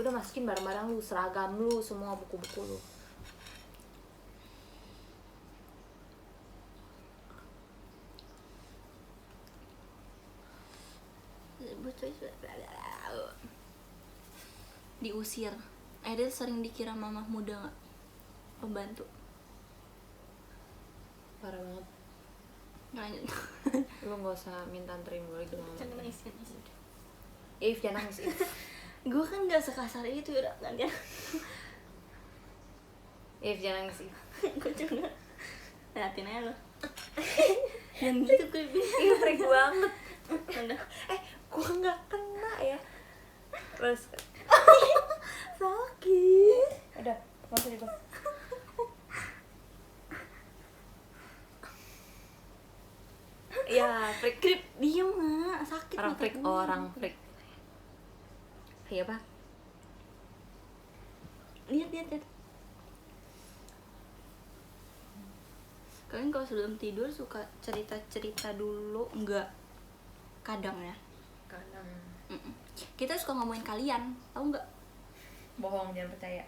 Udah masukin barang-barang lu, seragam lu, semua buku-buku lu. Diusir. Dia sering dikira mamah muda nggak? Pembantu. Parah banget. Lanjut. Lu nggak usah minta anterin gue lagi mama. Jangan nangis. Jangan nangis. Gue kan nggak sekasar itu ya kan ya. Jangan nangis. Gue juga. Liatin aja lo. Yang gitu gue bilang. Freak banget. Udah. Gue nggak kena ya. Terus Sakit. udah, nggak usah dibawa. Ya, freak. Krip, diem nggak? Sakit. Orang freak, orang freak. Iya pak. Lihat. Kalian kalau sebelum tidur suka cerita dulu nggak? Kadang ya. Kadang. Kita suka ngomongin kalian, tahu nggak? Bohong, jangan percaya.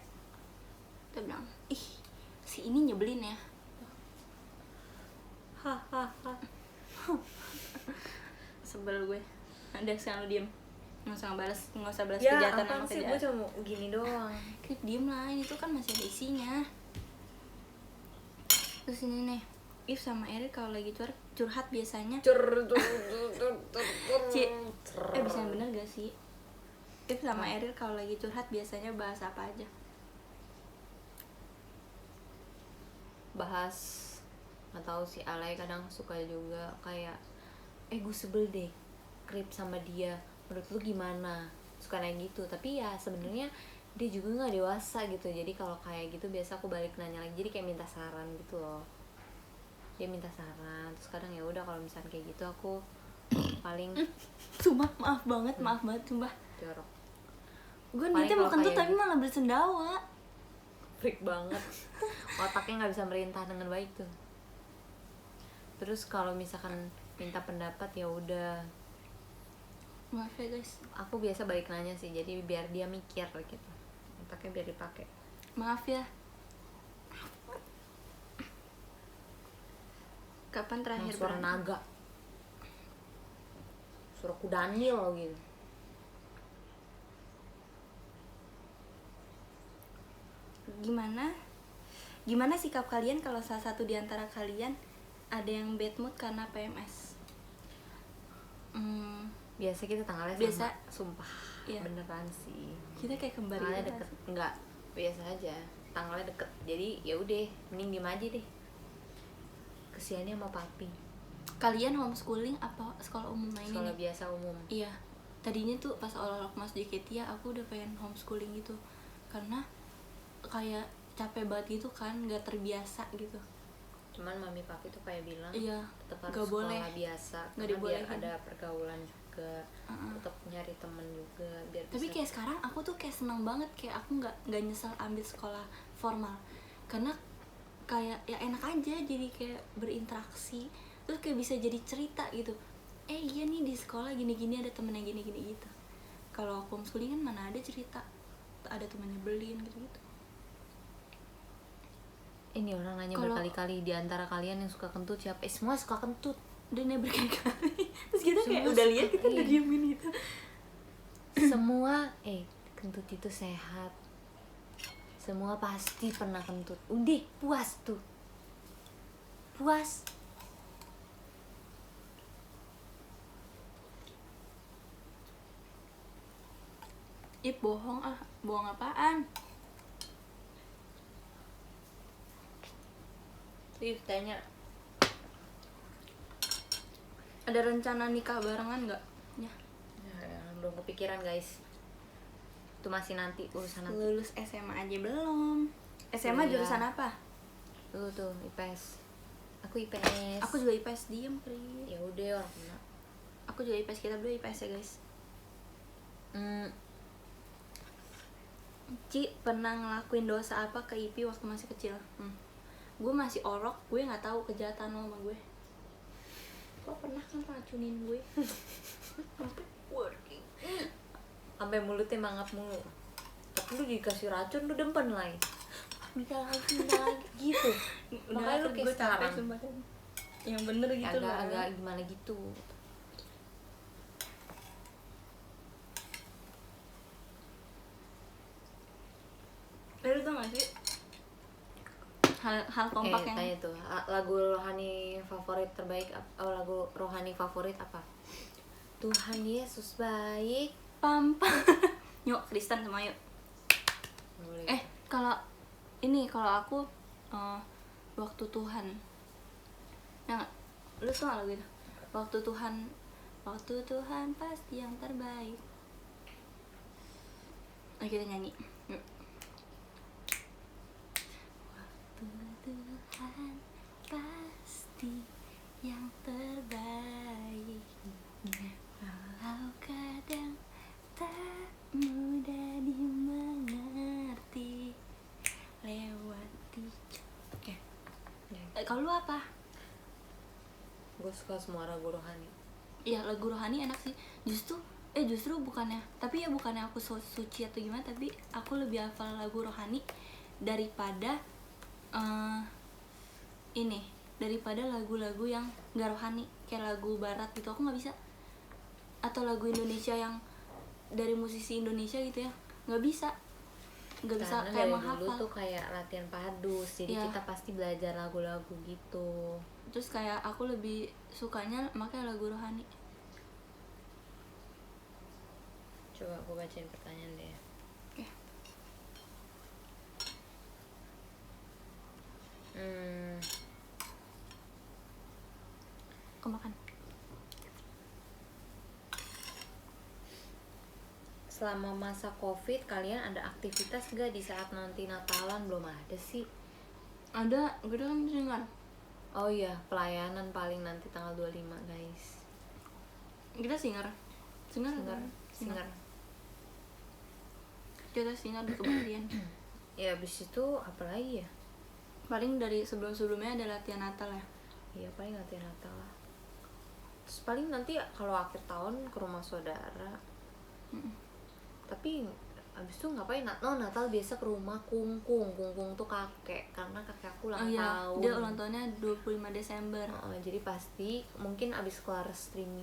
Dia bilang, ih si ini nyebelin ya. Hahaha. Sebel gue. Ada sekarang lu diem, nggak usah balas Ya kejahatan apaan sama sih, gue kejahatan. cuma gini doang. Krip diem lah, ini tuh kan masih ada isinya. Terus ini nih, If sama Erik kalau lagi curhat biasanya bisa yang bener gak sih? If sama Erik kalau lagi curhat biasanya bahas apa aja? Bahas nggak tahu sih, alay kadang suka juga kayak gue sebel deh krip sama dia, menurut lu gimana, suka nanya gitu. Tapi ya sebenarnya dia juga nggak dewasa gitu, jadi kalau kayak gitu biasa aku balik nanya lagi, jadi kayak minta saran gitu loh. Dia minta saran, terus kadang ya udah kalau misalnya kayak gitu aku paling Sumpah maaf banget sumpah. jorok, Gue Paling niatnya mau kalau kentut kayak tapi gitu. malah bersendawa. freak banget. Otaknya nggak bisa merintah dengan baik tuh. Terus kalau misalkan minta pendapat ya udah, Maaf ya guys, aku biasa balik nanya sih, jadi biar dia mikir gitu, otaknya biar dipakai. maaf ya. Kapan terakhir Yang suara berantem? naga, suara kudanil gitu. Gimana sikap kalian kalau salah satu di antara kalian ada yang bad mood karena PMS? Biasa kita tanggalnya Biasa. sama, sumpah. Iya. Beneran sih. Kita kayak kembar Tanggalnya gitu deket, kan? enggak, biasa aja. Tanggalnya deket, jadi ya udah, mending diem aja deh. Kesiannya sama papi. Kalian homeschooling apa sekolah umum lainnya Sekolah nih? biasa umum. Iya. Tadinya tuh pas awal-awal masuk JKT ya, aku udah pengen homeschooling gitu. Karena kayak capek banget gitu kan, gak terbiasa gitu. Cuman mami papi tuh kayak bilang Iya, tetap nggak harus boleh. sekolah biasa, Nggak karena biar dibolehin. ada pergaulan juga, tetap nyari temen juga biar Tapi bisa. kayak sekarang aku tuh kayak seneng banget, kayak aku nggak nyesel ambil sekolah formal. Karena kayak ya enak aja, jadi kayak berinteraksi. Terus kayak bisa jadi cerita gitu. Iya nih di sekolah gini-gini ada temennya gini-gini gitu. Kalau aku homeschooling kan mana ada cerita, ada temennya beliin gitu-gitu. Ini orang nanya Kalau- berkali-kali, di antara kalian yang suka kentut siapa? Semua suka kentut. Udah nih berkali-kali. Terus kita kayak Semua udah suka, lihat, kita udah iya. diemin gitu. Semua kentut itu sehat. Semua pasti pernah kentut. Udah puas tuh, puas. Ih bohong ah, bohong apaan? Ih, tanya. Ada rencana nikah barengan nggak? Ya. Belum kepikiran guys. Itu masih nanti, urusan nanti. Lulus SMA aja belum. SMA Iya. jurusan apa? Lu tuh IPS. Aku IPS. Aku juga IPS, diem Pri. Ya udah orang kena. Aku juga IPS, kita berdua IPS ya guys. Ci pernah ngelakuin dosa apa ke Ipi waktu masih kecil? Gue masih orok, gue nggak tahu kejahatan lo sama gue. Lo pernah kan racunin gue? Sampai working. Sampai mulutnya mangap mulu. Tapi lu dikasih racun lu dempen lagi. Minta lagi gitu. Makanya lu kayak gue capek sekarang. sumpah. Yang bener gitu loh. Agak gimana gitu. Lu tau gak sih? Hal kompak yang Tanya tuh, lagu rohani favorit terbaik lagu rohani favorit apa? Tuhan Yesus baik. pampa. Yuk Kristen sama yuk. Boleh. Kalau aku waktu Tuhan. Nah, lu tau gak lagu itu? Waktu Tuhan pasti yang terbaik. Ayo kita nyanyi. Yuk. Waktu Tuhan pasti yang terbaik. Walau kadang tak mudah dimengerti, lewati. Oke. Kalau lu apa? Gue suka semua lagu rohani. Iya, lagu rohani enak sih. Justru bukannya, tapi ya bukannya aku suci atau gimana, tapi aku lebih hafal lagu rohani daripada daripada lagu-lagu yang gak rohani kayak lagu barat gitu, aku nggak bisa. Atau lagu Indonesia yang dari musisi Indonesia gitu ya, nggak bisa Karena kayak dari menghafal. dulu tuh kayak latihan padus, jadi Iya. kita pasti belajar lagu-lagu gitu. Terus kayak aku lebih sukanya makanya lagu rohani. Coba aku bacain pertanyaan deh. Oke. Kemakan. Selama masa COVID kalian ada aktivitas gak di saat nanti Natalan? Belum ada sih. Ada, gue kan dengar. Oh iya, pelayanan paling nanti tanggal 25 guys. Kita singer. Singer. Kita singer di kebaktian. Ya abis itu apa lagi ya? Paling dari sebelum-sebelumnya ada latihan Natal ya. Iya paling latihan Natal lah. Terus paling nanti kalau akhir tahun ke rumah saudara. Tapi abis itu ngapain? Natal biasa ke rumah Kungkung tuh kakek, karena kakek aku ulang tahun. Dia ulang tahunnya 25 Desember. Jadi pasti mungkin abis kelar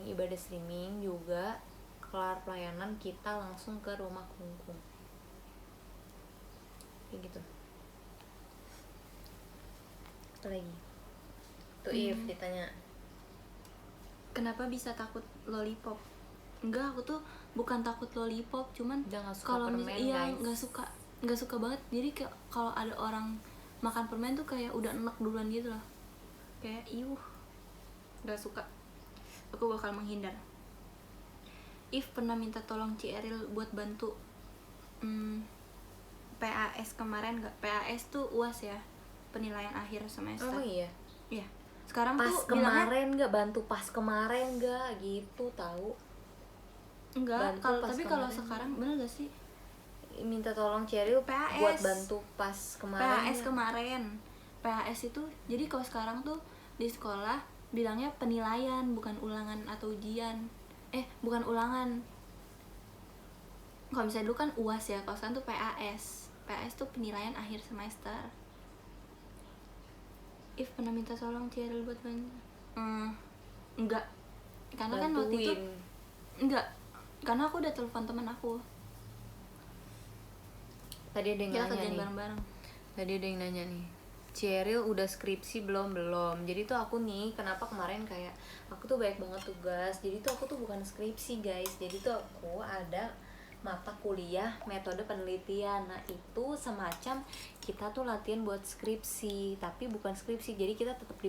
ibadah streaming juga, kelar pelayanan kita langsung ke rumah Kungkung kayak gitu. Apa lagi tuh If ditanya kenapa bisa takut lollipop? Enggak, aku tuh bukan takut lollipop, cuman Dia nggak suka kalau permen, iya guys. nggak suka banget. Jadi kayak kalau ada orang makan permen tuh kayak udah enak duluan gitu loh, kayak nggak suka. Aku bakal menghindar. If pernah minta tolong Ci Eril buat bantu PAS kemarin nggak? PAS tuh UAS ya, penilaian akhir semester. Oh iya, Iya. Sekarang pas tuh bilangnya kemarin nggak bantu pas kemarin nggak gitu tahu. enggak. Tapi kalau sekarang bener gak sih? Minta tolong Ceril PAS. buat bantu pas kemarin. PAS kemarin. PAS itu jadi kalau sekarang tuh di sekolah bilangnya penilaian, bukan ulangan atau ujian. Bukan ulangan. Kalau misalnya dulu kan UAS ya, kalau sekarang tuh PAS. PAS tuh penilaian akhir semester. If pernah minta tolong Ceril buat bantu? Enggak. Karena kan waktu itu enggak. Karena aku udah telepon teman aku. Tadi ada yang Kita nanya kerjain nih. bareng-bareng. Tadi ada yang nanya nih. Ceril udah skripsi belum? Jadi tuh aku nih kenapa kemarin kayak aku tuh banyak banget tugas. Jadi tuh aku tuh bukan skripsi guys. Jadi tuh aku ada mata kuliah metode penelitian. Nah itu semacam kita tuh latihan buat skripsi, tapi bukan skripsi. Jadi kita tetap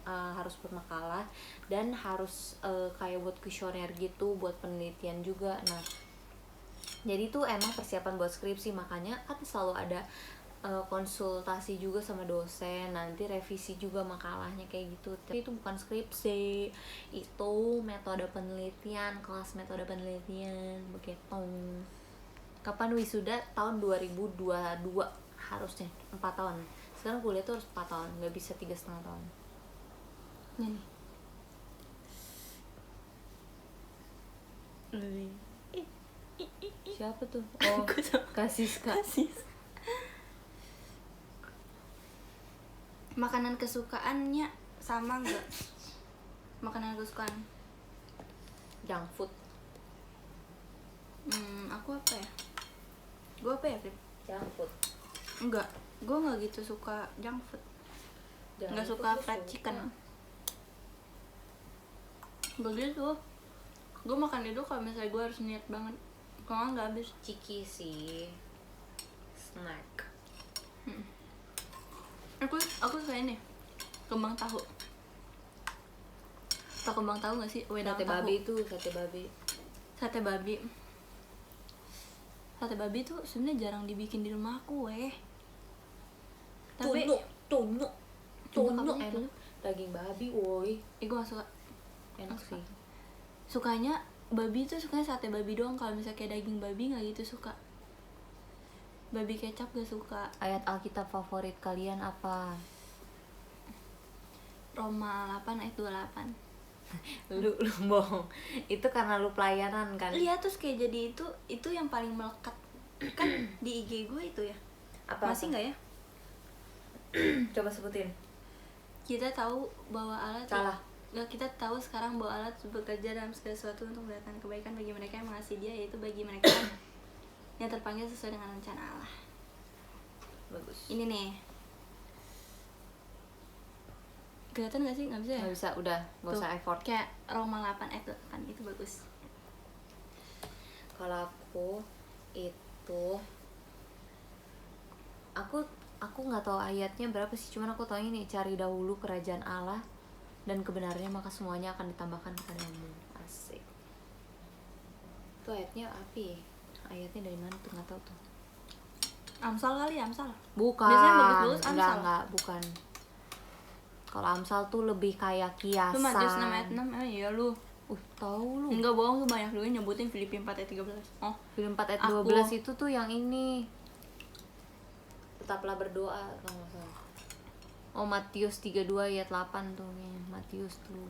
harus buat makalah dan harus kayak buat kuesioner gitu, buat penelitian juga. Nah jadi tuh emang persiapan buat skripsi, makanya kan selalu ada konsultasi juga sama dosen, nanti revisi juga makalahnya kayak gitu. Tapi itu bukan skripsi, itu metode penelitian, kelas metode penelitian begitu. Kapan wisuda? Tahun 2022 harusnya 4 tahun. Sekarang kuliah tuh harus 4 tahun, nggak bisa 3,5 tahun. Nih. Siapa tuh? Oh, Kasiska. Makanan kesukaannya sama nggak? Makanan kesukaan Junk food. Aku apa ya? Gue apa ya, Pip? Junk food. Enggak, gue nggak gitu suka junk food. Nggak suka fried chicken. Begitu. Gue makan itu kalau misalnya gue harus niat banget. Kalau nggak habis. Ciki sih. Snack. Aku suka ini kembang tahu. Tau kembang tahu nggak sih? Wedang Sate tahu. babi itu, sate babi. Sate babi. Sate babi tuh sebenarnya jarang dibikin di rumah aku, Tapi Tunuk kapan enak. Daging babi, woi. gue gak suka. Enak sih. Sukanya babi tuh sukanya sate babi doang. Kalau misalnya kayak daging babi nggak gitu suka. Babi kecap gak suka. Ayat Alkitab favorit kalian apa? Roma 8 ayat 28. Lu bohong. Itu karena lu pelayanan kan? Lihat terus kayak jadi itu yang paling melekat kan di IG gue itu ya. Apa? Masih nggak ya? Coba sebutin. Kita tahu bahwa Allah Salah. Nggak, kita tahu sekarang bahwa Allah bekerja dalam segala sesuatu untuk mendatangkan kebaikan bagi mereka yang mengasihi Dia, yaitu bagi mereka yang terpanggil sesuai dengan rencana Allah. Bagus. Ini nih. Kelihatan gak sih? Nggak bisa ya? Nggak bisa, udah, nggak Tuh, usah effort. kayak Roma 8 ayat 8 itu bagus. Kalau aku itu, aku nggak tahu ayatnya berapa sih, cuman aku tahu ini, cari dahulu kerajaan Allah dan kebenarannya, maka semuanya akan ditambahkan kepadamu. Asik. Itu ayatnya apa? Ayatnya dari mana tuh, nggak tahu tuh. Amsal kali, Amsal. Bukan. Biasanya bagus-bagus Amsal. Enggak, bukan. Kalau Amsal tuh lebih kayak kiasan. Itu Matius 6 ayat 6, iya lu. Tahu lu. Enggak bohong, tuh banyak juga nyebutin Filipi 4 ayat 13. Oh, Film 4 ayat Aku- 12 itu tuh yang ini. Tetaplah berdoa kalau nggak salah. Oh, Matius 32 ayat 8 tuh kayaknya. Matius tuh.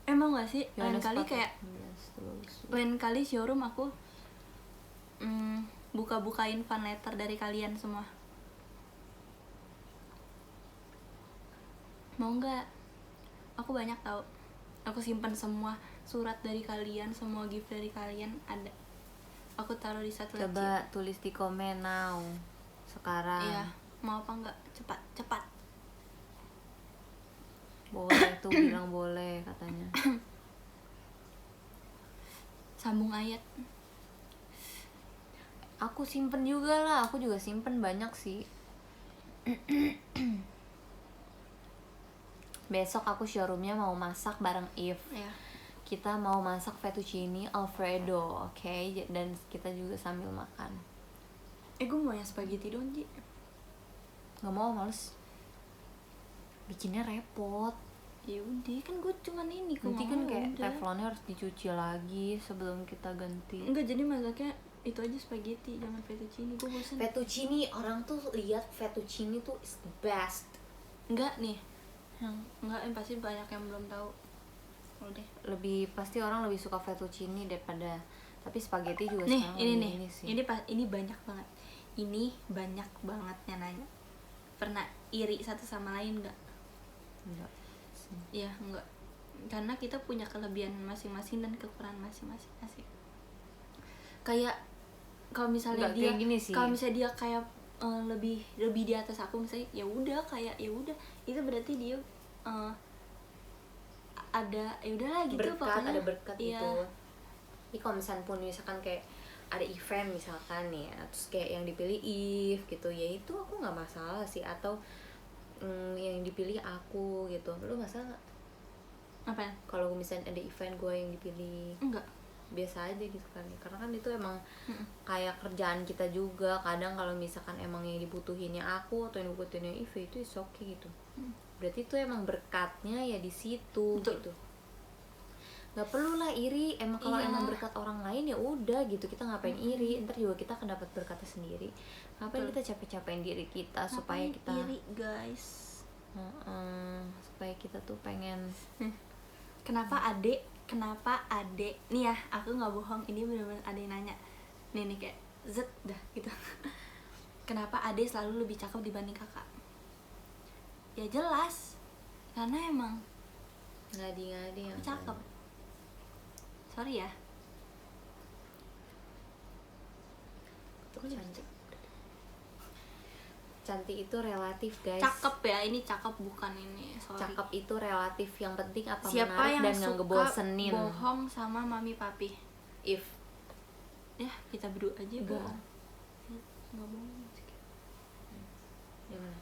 emang gak sih lain Yohanes kali 4 kayak ayat 11 tuh bagus. lain kali showroom aku buka-bukain fan letter dari kalian semua. Mau nggak? Aku banyak tahu. Aku simpan semua surat dari kalian, semua gift dari kalian ada. Aku taruh di satu laci. Coba tulis di komen now. Sekarang. Iya, mau apa nggak? Cepat. Boleh tuh bilang boleh katanya. Sambung ayat. Aku simpen juga lah, aku juga simpen banyak sih. Besok aku showroomnya mau masak bareng Eve. Ya. Kita mau masak fettuccine alfredo, oke? Dan kita juga sambil makan. Gue mau yang spaghetti dong, Ji. Nggak mau, males. Bikinnya repot. Ya udah, kan gue cuman ini. Gua Nanti mau, kan kayak udah. teflonnya harus dicuci lagi sebelum kita ganti. Enggak, jadi masaknya itu aja spaghetti, jangan fettuccine. Gue bosan. Fettuccine, orang tuh lihat fettuccine tuh is the best. Enggak nih. Enggak, pasti banyak yang belum tahu. Udah. Pasti orang lebih suka fettuccine daripada, tapi spaghetti juga Nih, sekarang ini lebih nih. sih. Ini banyak banget. Ini banyak banget yang nanya. Pernah iri satu sama lain enggak? Enggak. Iya, enggak. Karena kita punya kelebihan masing-masing dan kekurangan masing-masing. Asik. Kayak kalau misalnya Enggak, dia kayak gini sih. kalau misalnya dia kayak lebih di atas aku, misalnya ya udah, kayak ya udah, itu berarti dia ada ya udahlah gitu, berkat, pokoknya ada berkat iya. gitu. Ini kalau misalkan kayak ada event misalkan nih ya, terus kayak yang dipilih Eve gitu, ya itu aku nggak masalah sih. Atau yang dipilih aku gitu, lu masalah nggak? Apa? Kalau misalnya ada event gue yang dipilih, Enggak. biasa aja gitu kan, karena kan itu emang kayak kerjaan kita juga. Kadang kalau misalkan emang yang dibutuhinnya aku atau yang dibutuhinnya Eve, itu is okay gitu. Berarti itu emang berkatnya ya di situ. Betul. Gitu. Nggak perlu lah iri. Emang kalau Iya. emang berkat orang lain ya udah gitu, kita ngapain iri? Ntar juga kita akan dapat berkatnya sendiri. Ngapain Betul. kita capek-capekin diri kita supaya Ngapain kita iri, guys? supaya kita tuh pengen Kenapa adek nih ya, aku nggak bohong, ini bener-bener ada yang nanya nih kayak zet dah gitu. Kenapa adek selalu lebih cakep dibanding kakak? Ya jelas, karena emang ngadi-ngadi yang cakep. Sorry ya. cantik. Cantik itu relatif, guys. Cakep ya, ini cakep bukan ini. Sorry. Cakep itu relatif. Yang penting apa Siapa menarik yang dan nggak suka ngebosenin. bohong sama mami papi? If Ya kita berdua aja Enggak. bohong. Nggak bohong. gimana?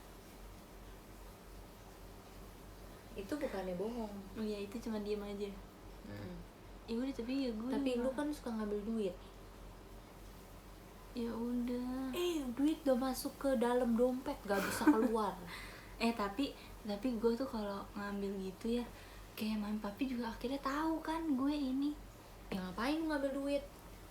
Itu bukannya bohong. Oh ya, itu cuma diem aja. Ya udah, tapi ya gue. Tapi lu kan suka ngambil duit. Ya udah. Duit udah masuk ke dalam dompet, gak bisa keluar. Tapi gue tuh kalau ngambil gitu ya, kayak mami papi juga akhirnya tahu kan gue ini. Ya ngapain lu ngambil duit?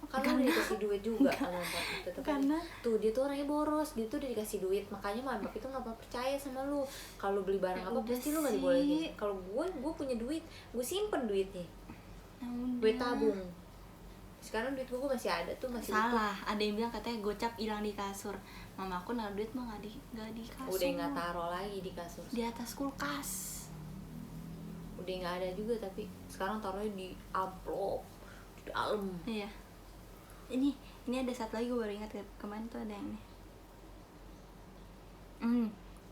Kan Karena- lu udah dikasih duit juga sama papi. Tetep aja. Karena- tuh dia tuh orangnya boros, dia tuh udah dikasih duit. Makanya mami papi tuh gak percaya sama lu. Kalau beli barang Ya apa udah pasti lu gak sih. dibolehin. Kalau gue punya duit, gue simpen duitnya. Ya udah. Gue tabung. Sekarang duit gue masih ada tuh, masih salah, ada yang bilang katanya gocap hilang di kasur. Mama aku naruh duit mah nggak di kasur, udah nggak taruh lagi di kasur, di atas kulkas. udah nggak ada juga, tapi sekarang taruhnya di amplop di dalam. Iya, ini ada satu lagi gue baru ingat kemarin tuh ada yang nih.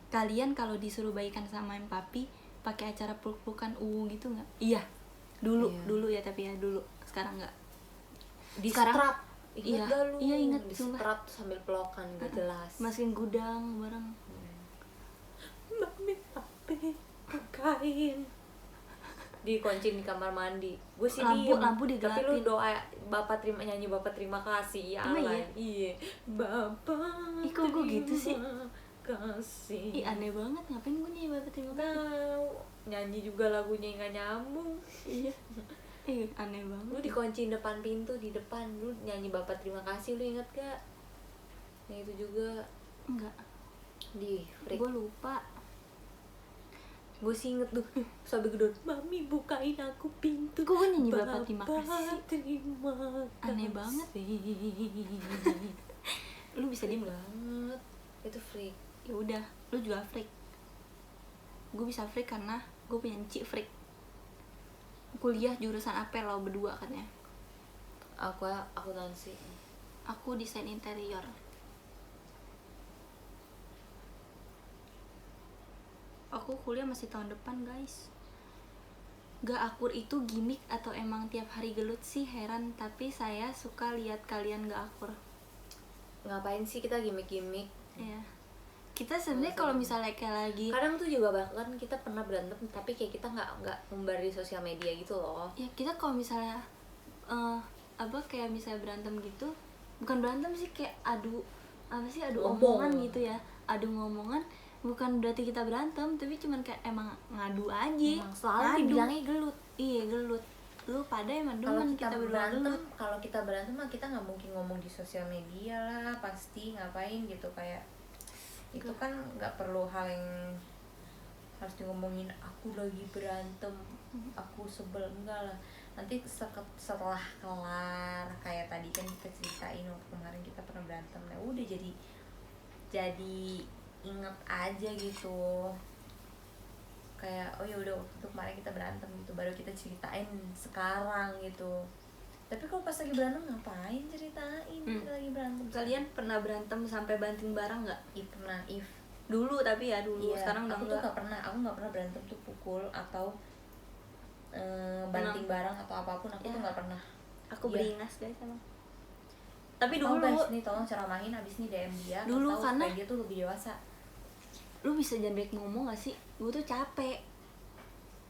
Kalian kalau disuruh baikan sama yang papi pakai acara peluk-pelukan gitu nggak? Iya, dulu Iya. dulu ya, tapi ya dulu, sekarang nggak. Di Sekarang- strap, iya, ingat gak lu? iya, ingat, Di sumpah. strap sambil pelokan, gak jelas. Masukin gudang bareng. Mami papi bukain, dikuncin di kamar mandi. Gue sih diem, Lampu tapi digelapin. lu doa bapak terima, nyanyi bapak terima kasih ya Emang Allah. iya? Iya, bapak Ih, kok gue gitu sih? kasih. Ih, aneh banget, ngapain gue nyanyi bapak terima kasih? Tahu, nyanyi juga lagunya nggak nyambung. Iya. Aneh banget. Lu dikunciin depan pintu, di depan lu nyanyi bapak terima kasih, lu inget gak? Yang itu juga Enggak, di freak. gue lupa. Gue sih inget tuh sampai gedor, mami bukain aku pintu. Kok gue nyanyi bapak terima kasih? Terima Aneh banget. Lu bisa diem gak? banget. Itu freak. Ya udah, lu juga freak. Gue bisa freak karena gue punya cik freak. Kuliah jurusan apa lo berdua kan ya? Aku akuntansi. Aku desain interior. Aku kuliah masih tahun depan guys. Gak akur itu gimmick atau emang tiap hari gelut sih, heran. Tapi saya suka lihat kalian gak akur. Ngapain sih kita gimmick-gimmick? Iya. Kita sebenarnya kalau misalnya kayak lagi, Kadang tuh juga bahkan kita pernah berantem tapi kayak kita nggak umbar di sosial media gitu loh. ya kita kalau misalnya kayak misalnya berantem gitu, bukan berantem sih, kayak adu Ngomong. omongan gitu ya, adu ngomongan, bukan berarti kita berantem, tapi cuman kayak emang ngadu aja. Emang selalu Ngadu. dibilangnya gelut. Iya, gelut. Lu pada emang Kalau demen kita berdua berantem, gelut. kalau kita berantem mah kita nggak mungkin ngomong di sosial media lah, pasti ngapain gitu, kayak itu kan nggak perlu hal yang harus ngomongin aku lagi berantem, aku sebel, enggak lah. Nanti setelah kelar kayak tadi kan kita ceritain waktu kemarin kita pernah berantem, nah udah jadi inget aja gitu, kayak oh ya udah waktu itu kemarin kita berantem gitu, baru kita ceritain sekarang gitu. Tapi kalau pas lagi berantem ngapain ceritain kita lagi berantem? Kalian pernah berantem sampai banting barang nggak? Pernah, Dulu, tapi ya dulu. iya, Sekarang udah aku tuh enggak. aku nggak pernah berantem tuh pukul atau banting barang atau apapun, aku Ya. tuh nggak pernah. Aku Iya. beringas guys emang. Tapi Oh, dulu guys, nih tolong ceramahin abis nih DM dia, Dulu tahu karena- supaya dia tuh lebih dewasa. lu bisa jangan banyak ngomong gak sih? Gue tuh capek.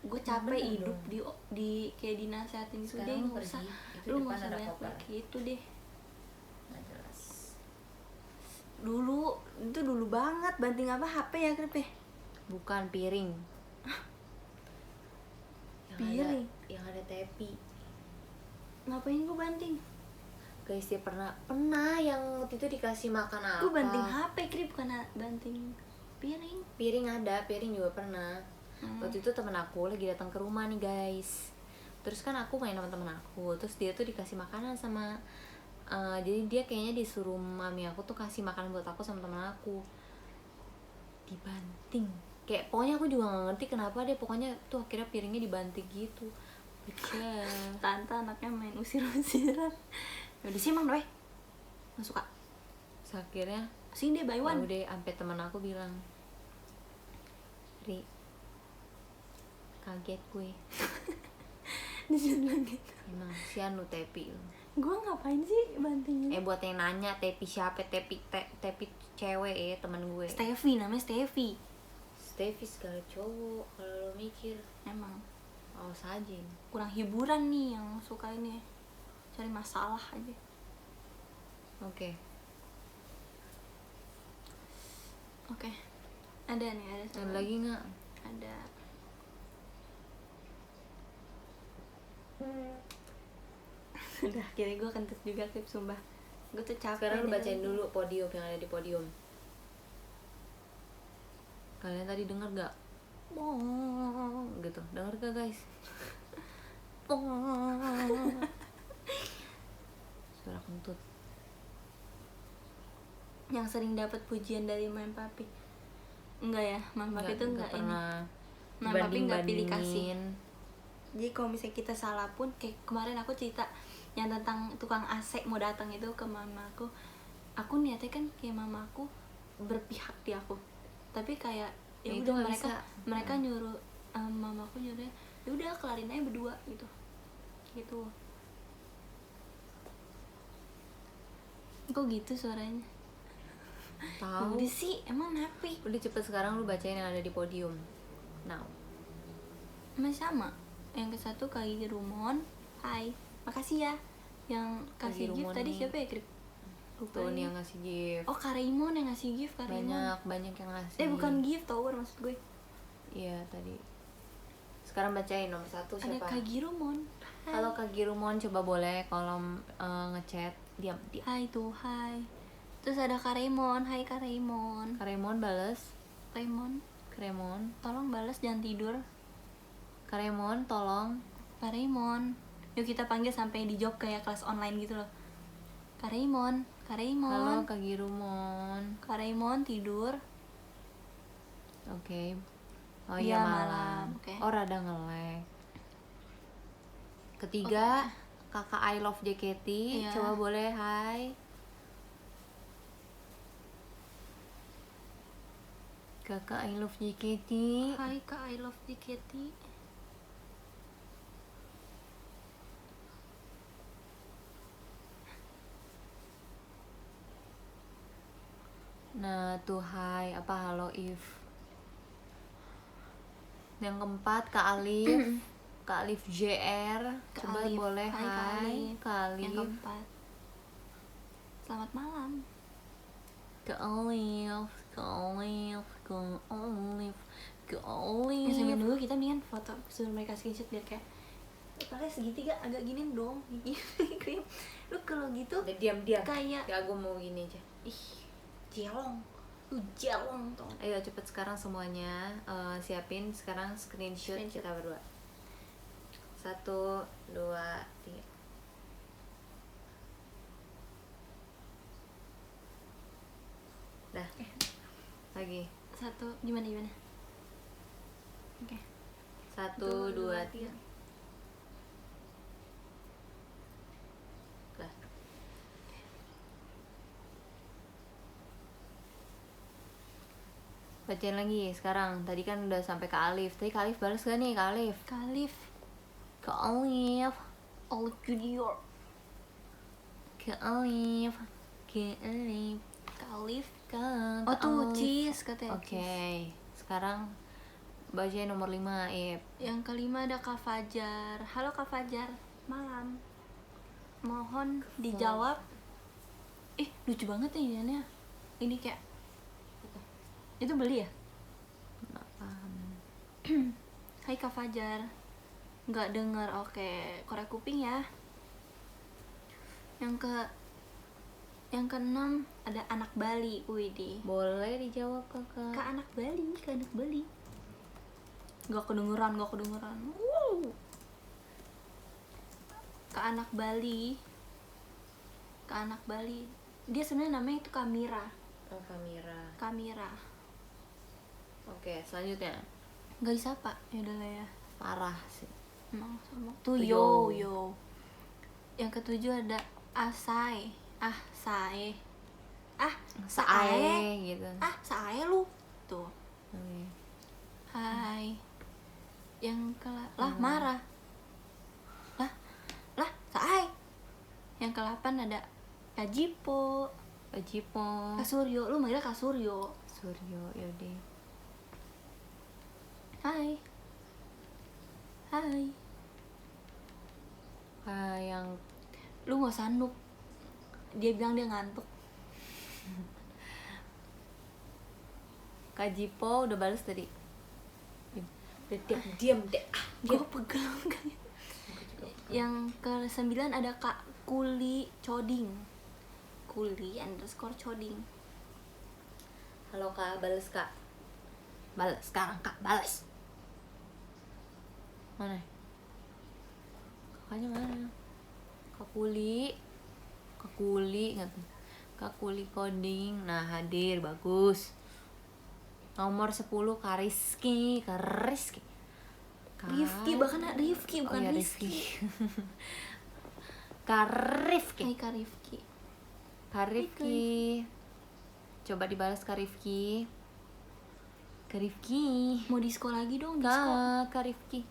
Gue capek bener hidup dong. di kayak dinasehatin gitu deh, Sekarang lu nggak usah. pergi, itu Lu depan nggak usah ada banyak koper. gitu deh. Nggak jelas. Dulu itu dulu banget, banting apa HP ya Krip ya? Bukan piring. Piring? Yang ada tepi. Ngapain gue banting? Guys, dia pernah yang waktu itu dikasih makan apa? Gue banting HP Krip, bukan banting piring. Piring ada, piring juga pernah. Waktu itu temen aku lagi datang ke rumah nih guys. Terus kan aku main sama temen aku, terus dia tuh dikasih makanan sama jadi dia kayaknya disuruh mami aku tuh kasih makanan buat aku sama temen aku. Dibanting. Kayak pokoknya aku juga gak ngerti kenapa deh, pokoknya tuh akhirnya piringnya dibanting gitu. Becah. Tante anaknya main usir-usiran. Yaudah sih emang doi, nggak suka. Terus akhirnya Sini deh buy one. udah sampai temen aku bilang, Ri, kaget gue. Disuruh bilang gitu. Emang si anu tepi lu. Gue ngapain sih bantingin? Buat yang nanya tepi siapa, tepi cewek ya, temen gue. Steffi, namanya Steffi. Steffi segala cowok kalau lo mikir. Emang Awas aja ini. kurang hiburan nih yang suka ini, cari masalah aja. Oke. Oke. Ada nih, ada Ada satu. lagi nggak? Ada. Udah, kira gue kentut juga Krip, sumpah. Gue tuh capek. Sekarang lu deh. bacain dulu podium yang ada di podium. Kalian tadi dengar gak? Bong gitu. Dengar gak guys? Bong. suara kentut. Yang sering dapat pujian dari Mam Papi. Enggak ya, Mam Papi tuh enggak ini. pernah Mam Papi enggak pilih kasih. banding-bandingin. Jadi kalau misalnya kita salah pun, kayak kemarin aku cerita yang tentang tukang AC mau datang itu ke mama aku niatnya kan kayak mama aku berpihak di aku, tapi kayak ya itu udah nggak mereka nyuruh mama aku nyuruhnya ya udah kelarin aja berdua gitu. Kok gitu suaranya? Tahu. Udah sih, emang napi. Udah cepet sekarang lu bacain yang ada di podium. Now. Masih sama. Yang ke satu Kagi Rumon. Hai, makasih ya. Yang kasih Kagi gift Rumon tadi nih. siapa ya, Krip? Lupa Tuh ya. nih yang ngasih gift. Oh, Karaimon yang ngasih gift, Karaimon. Banyak yang ngasih. Bukan gift, tower maksud gue. Iya tadi. Sekarang bacain nomor 1 Ada siapa? Kagirumon. Halo Kak Girumon, coba boleh kolom ngechat. Diam. Hai tuh, hai. Terus ada Karaimon. Hai Karaimon. Karemon bales. Karaimon, tolong balas, jangan tidur. Karemon tolong. Karaimon. Yuk kita panggil sampai dijawab kayak kelas online gitu loh. Karaimon. Halo Kak Girumon. Karaimon tidur. Oke. Oh Iya, iya malam. oke. Oh rada nge-lag. Ketiga, Kakak I Love JKT. Iya. Coba boleh hai. Kakak I Love JKT. Hai Kak, I love JKT. Nah tuh hai, apa halo If. Yang keempat Kak Alif. Kak Alif JR. Kak Coba Alif. boleh Hai, Kak hai. Alif. Kak Alif. Yang keempat. Selamat malam. Kak Alif. Kak Alif. Kak Alif. Kak Alif. Ya sambil dulu kita mendingan foto suruh mereka screenshot biar kayak kalian segitiga agak gini dong. Gini. Lu kalau gitu Udah diam. kayak Ya gue mau gini aja. ih, jelong. Lu jelong tuh. Ayo cepet sekarang semuanya siapin sekarang screenshot kita berdua. 1, 2, 3. Dah. Lagi. Satu gimana? Oke. 1, 2, 3. Dah. Bacain lagi sekarang. Tadi kan udah sampai ke Alif. Tadi Kak Alif balas gak nih Kak Alif? Kalif Kak Alif. All Junior. Kak Alif. Kak Alif. Kalif. Kak Oh tuh Alif. cheese katanya. Oke. Sekarang bacain nomor 5 Ip. Yang kelima ada Kak Fajar. Halo Kak Fajar, malam. Mohon dijawab. Lucu banget nih ini. Ini kayak itu beli ya? Nggak paham. Hai Kak Fajar. Nggak dengar. Oke, korek kuping ya. Yang keenam ada anak Bali. Widih. Boleh dijawab kakak. Kak anak Bali. Gak kedengeran. Kak anak Bali. Dia sebenarnya namanya itu Kamira. Oh Kamira. Oke selanjutnya. Gak disapa. Ya udah lah ya. Parah sih. Emang sama. Tuh Yo. yo. Yang ketujuh ada Asai. Sae gitu. Sae lu. Tuh. Oke. Hai. Yang lah marah. Lah Sae. Yang ke-8 ada Kajipo. Kasuryo. Lu manggilnya Kasuryo. Suryo yaudah. Hai. Yang Lu gak usah nuk. Dia bilang dia ngantuk. Kak Jipo udah balas tadi. Diam deh. Gue pegel kan. Yang ke-9 ada Kak Kuli Coding. Kuli_coding. Halo Kak, balas Kak. Balas sekarang Kak, balas. Mana? Kakaknya mana? Kak Kuli. Kakuli nggak tuh? Kakuli coding. Nah, hadir, bagus. Nomor 10 Rifki. Rifki, bahkan Rifki bukan iya, Rizky. Rifki. Hai Kak Rifki. Rifki. Coba dibalas Rifki. Rifki. Mau disko lagi dong, disko. Kak Rifki.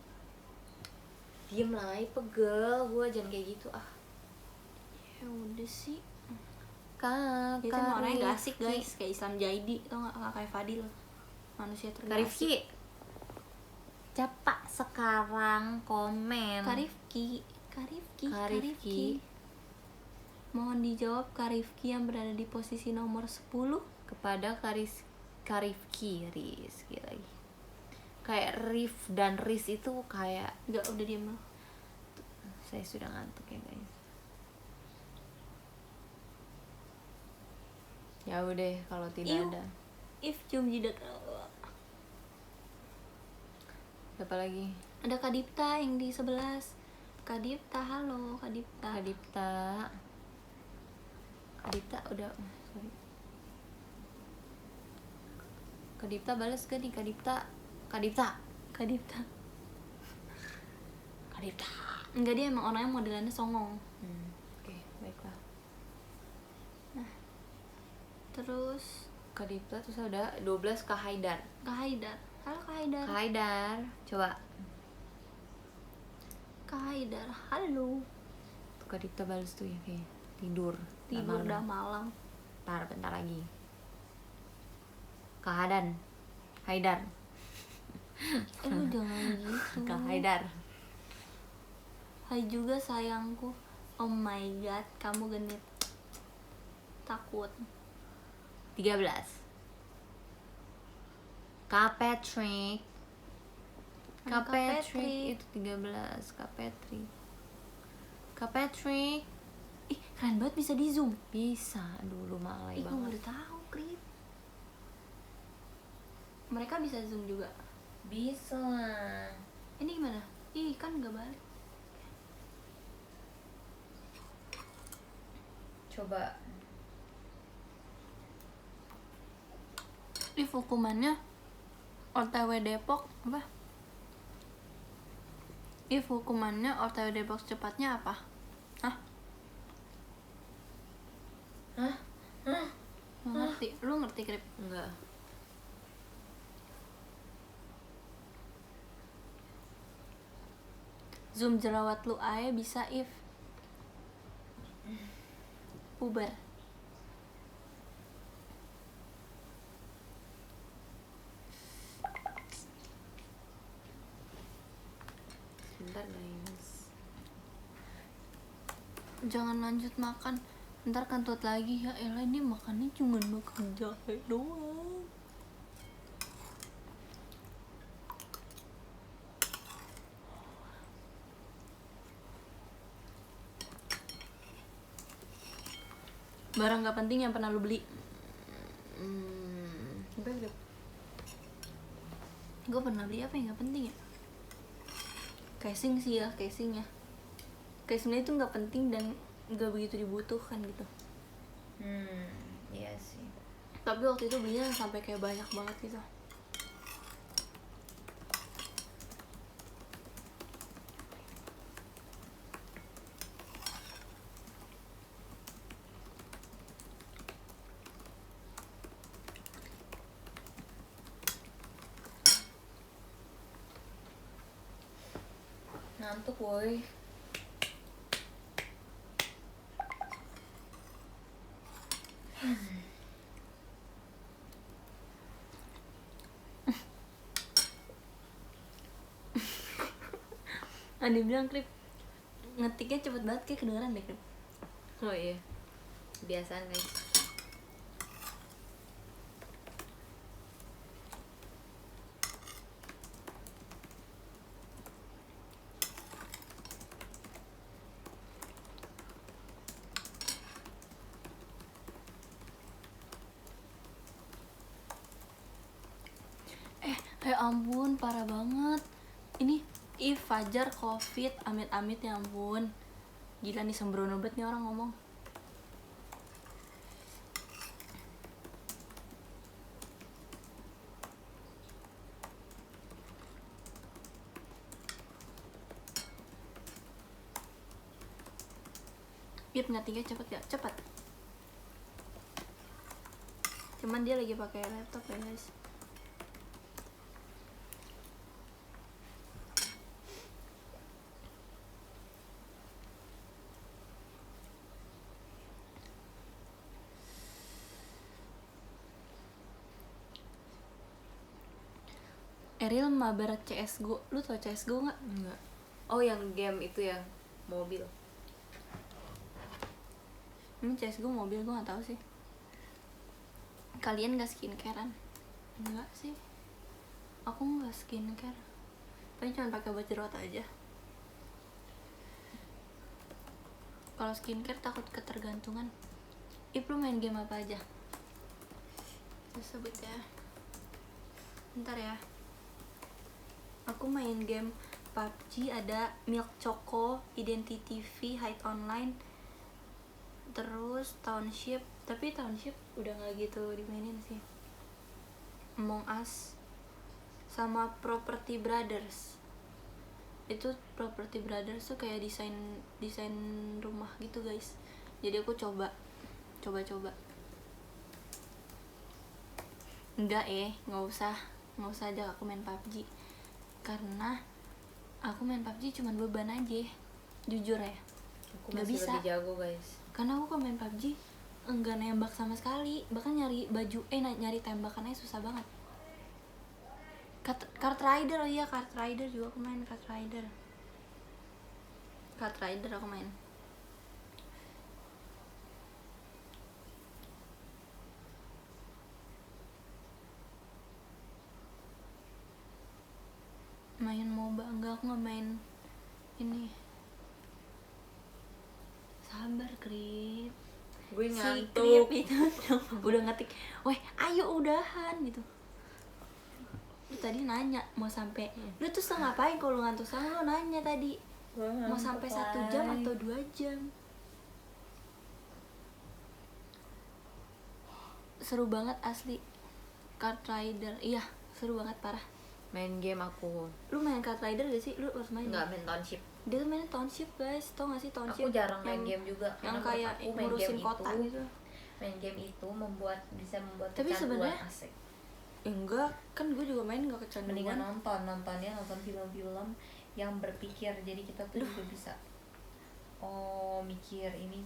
Diem lah, pegel gue, jangan kayak gitu ah. Ya udah sih. Kak Dia tuh orangnya gak asik guys, kayak Islam Jaidi, tau gak, kayak Fadil, manusia Kak tergak asik. Rifki, cepat sekarang komen. Kak Rifki. Mohon dijawab Kak Rifki yang berada di posisi nomor 10 kepada Kak Rifki, Rizky lagi. Kayak Rif dan Riz itu kayak, Gak, udah diam loh. saya sudah ngantuk ya guys. Ya udah kalau tidak Iu. ada. If cium jidat. Siapa lagi? Ada Kak Dipta yang di 11. Kak Dipta, halo Kak Dipta. Kak Dipta udah, sorry. Kak Dipta balas gak nih? Kak Dipta. Enggak, dia emang orangnya modelannya songong. Oke, baiklah. Terus Kak Dipta, terus ada 12 Kak Haidar. Kak Haidar, halo Kak Haidar. Kak Haidar, coba. Kak Haidar, halo. Tuh Kak Dipta balas tuh ya, kayak tidur Udah malam. bentar lagi. Kak Haidar. Lu jangan gitu. Kak Haidar. Hai juga sayangku. Oh my god, kamu genit. Takut. 13 Kak Patrick. Kak Kak Patrick Patrick. itu 13. Kak Patrick Ih, keren banget bisa di zoom. bisa dulu malai Ih, gue banget. baru tahu, Krip. Mereka bisa zoom juga. Bisa lah. Ini gimana? Ih, kan nggak balik. Coba. Ih, hukumannya OTW Depok apa? Ih, hukumannya OTW Depok secepatnya apa? Hah? Nggak ngerti. Lu ngerti, Krip? Enggak. Zoom jerawat lu aja bisa, if puber. Bentar guys. Jangan lanjut makan, ntar kentut lagi. Ya elah, ini makannya cuma makan jahe doang. Barang gak penting yang pernah lu beli. Gue pernah beli apa yang gak penting ya? Casing sih ya, casingnya. Casingnya itu gak penting dan gak begitu dibutuhkan gitu. Iya sih. Tapi waktu itu belinya sampai kayak banyak banget gitu. Ngantuk woi. Andi bilang, Krip, ngetiknya cepet banget kayak kedengeran deh, Krip. Oh iya. Kebiasaan guys. Ya ampun, parah banget. Ini Fajar COVID, amit-amit ya ampun. Gila nih, sembrono banget nih orang ngomong. Ip ngetiknya cepet gak? Cepet. Cuman dia lagi pakai laptop ya guys. Ariel mabar CSGO. Lu tau CSGO gak? Enggak. Oh, yang game itu yang mobil. CSGO mobil gue gak tahu sih. Kalian gak skincarean? Enggak sih. Aku gak skincare. Paling cuma pakai obat jerawat aja. Kalau skincare takut ketergantungan. Ip, lu main game apa aja? Saya sebut ya. Bentar ya. Aku main game PUBG, ada Milk Choco, Identity V, Hide Online, terus Township. Tapi Township udah gak gitu dimainin sih. Among Us sama Property Brothers. Itu Property Brothers tuh kayak desain rumah gitu guys. Jadi aku coba enggak nggak usah ajak aku main PUBG, karena aku main PUBG cuman beban aja, jujur ya. Aku nggak masih bisa, lebih jago guys. karena aku kalau main PUBG enggak nembak sama sekali, bahkan nyari baju nyari tembakannya susah banget. Kart Rider, oh iya Kart Rider juga aku main. Kart Rider aku main. Main MOBA enggak, aku nggak main ini. Sabar Krip, Gue si ngantuk. Krip itu udah ngetik, weh ayo udahan gitu. Lu tadi nanya mau sampai, lu tuh ngapain kalau ngantuk? Sama lu nanya tadi mau sampai 1 jam atau 2 jam. Seru banget asli Kart Rider, iya seru banget parah. Main game aku. Lu main Kart Rider gak sih? Lu harus main. Enggak, main Township. Dia tuh mainnya Township guys, tau gak sih Township? Aku jarang main game juga. Yang karena kayak aku main ngurusin game kota itu, gitu. Main game itu bisa membuat Tapi kecanduan. sebenarnya Asik. Enggak, kan gue juga main gak kecanduan. Mendingan nonton film-film yang berpikir, jadi kita tuh juga bisa mikir ini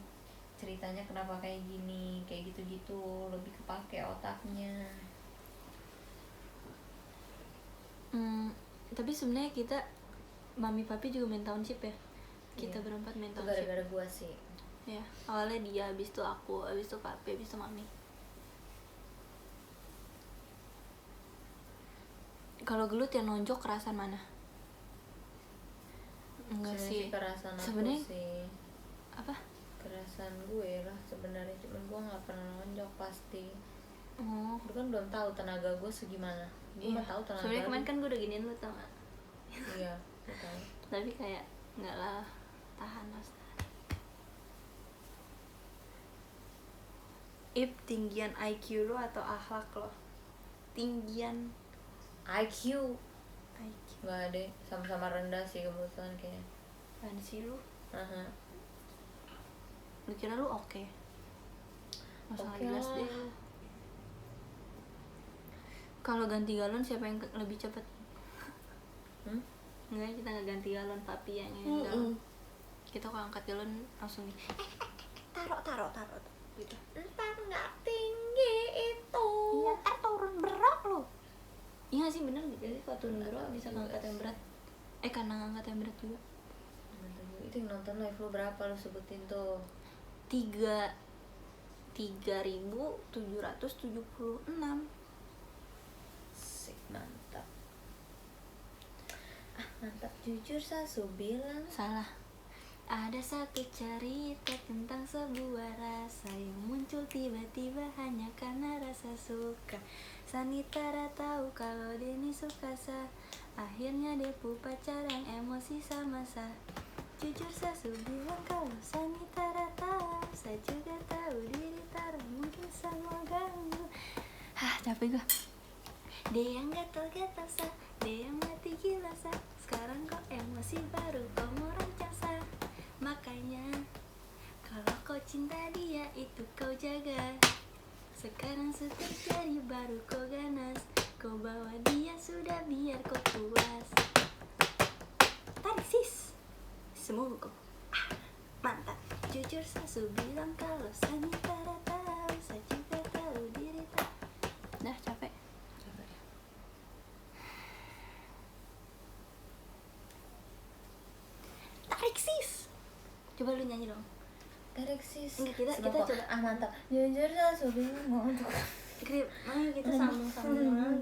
ceritanya kenapa kayak gini, kayak gitu-gitu, lebih kepake otaknya. Tapi sebenarnya kita mami papi juga main Township ya. Kita berempat main Itu Township. gara-gara gua sih. Ya, awalnya dia, habis itu aku, habis itu papi, habis itu mami. Kalau gelut yang nonjok kerasan mana? Enggak sih. Kerasan aku Sebenarnya sih. apa? Kerasan gue lah sebenarnya, cuman gue nggak pernah nonjok pasti. Oh, Gue kan belum tahu tenaga gue segimana. Gue iya. mah tahu tenaga. Sebenarnya kemarin kan gue udah giniin lu, tau gak? Iya, gue tahu. Tapi kayak enggak lah, tahan mas. Ip, tinggian IQ lu atau akhlak lo? Tinggian IQ IQ. nggak ada, sama-sama rendah sih kebetulan kayaknya. Apaan sih lu? Aha. Lu kira lu oke? Masalah Oke jelas lah. deh. Kalau ganti galon siapa yang lebih cepet? Enggak, kita nggak ganti galon, papi yang ini galon. Kita kalau angkat galon langsung nih. Taruh gitu. Ntar nggak tinggi itu. Iya, ntar turun berat lo. Iya sih, bener gitu sih, kalau turun berat bisa ngangkat yang berat. Karena ngangkat yang berat juga. Itu yang nonton live lu berapa, lu sebutin tuh? 3.776. Sik, mantap. Mantap, jujur Sasu bilang. Salah. Ada satu cerita tentang sebuah rasa yang muncul tiba-tiba hanya karena rasa suka. Sanitara tahu kalau Denny suka sa. Akhirnya Depu pacaran, emosi sama sa. Jujur Sasu bilang kalau Sanitara tahu, saya juga tahu diri Tara mungkin sama ganggu. Capek gua. Dia yang gatal-gatal sa, dia yang mati gila sa. Sekarang kok emosi baru kau mau rancang sa. Makanya kalau Sekarang setiap jadi baru kau ganas, kau bawa dia sudah biar kau puas. Tarik sis, semoga kau mantap. Jujur Sasu bilang kalau Sanitara tahu, saya juga tahu diri tak. Dah capek. Tarik sis. Coba lu nyanyi dong. Tarik sis. Enggak, kita coba. Mantap. Jujur Sasu mau untuk Grip, ayo kita sambung lagu.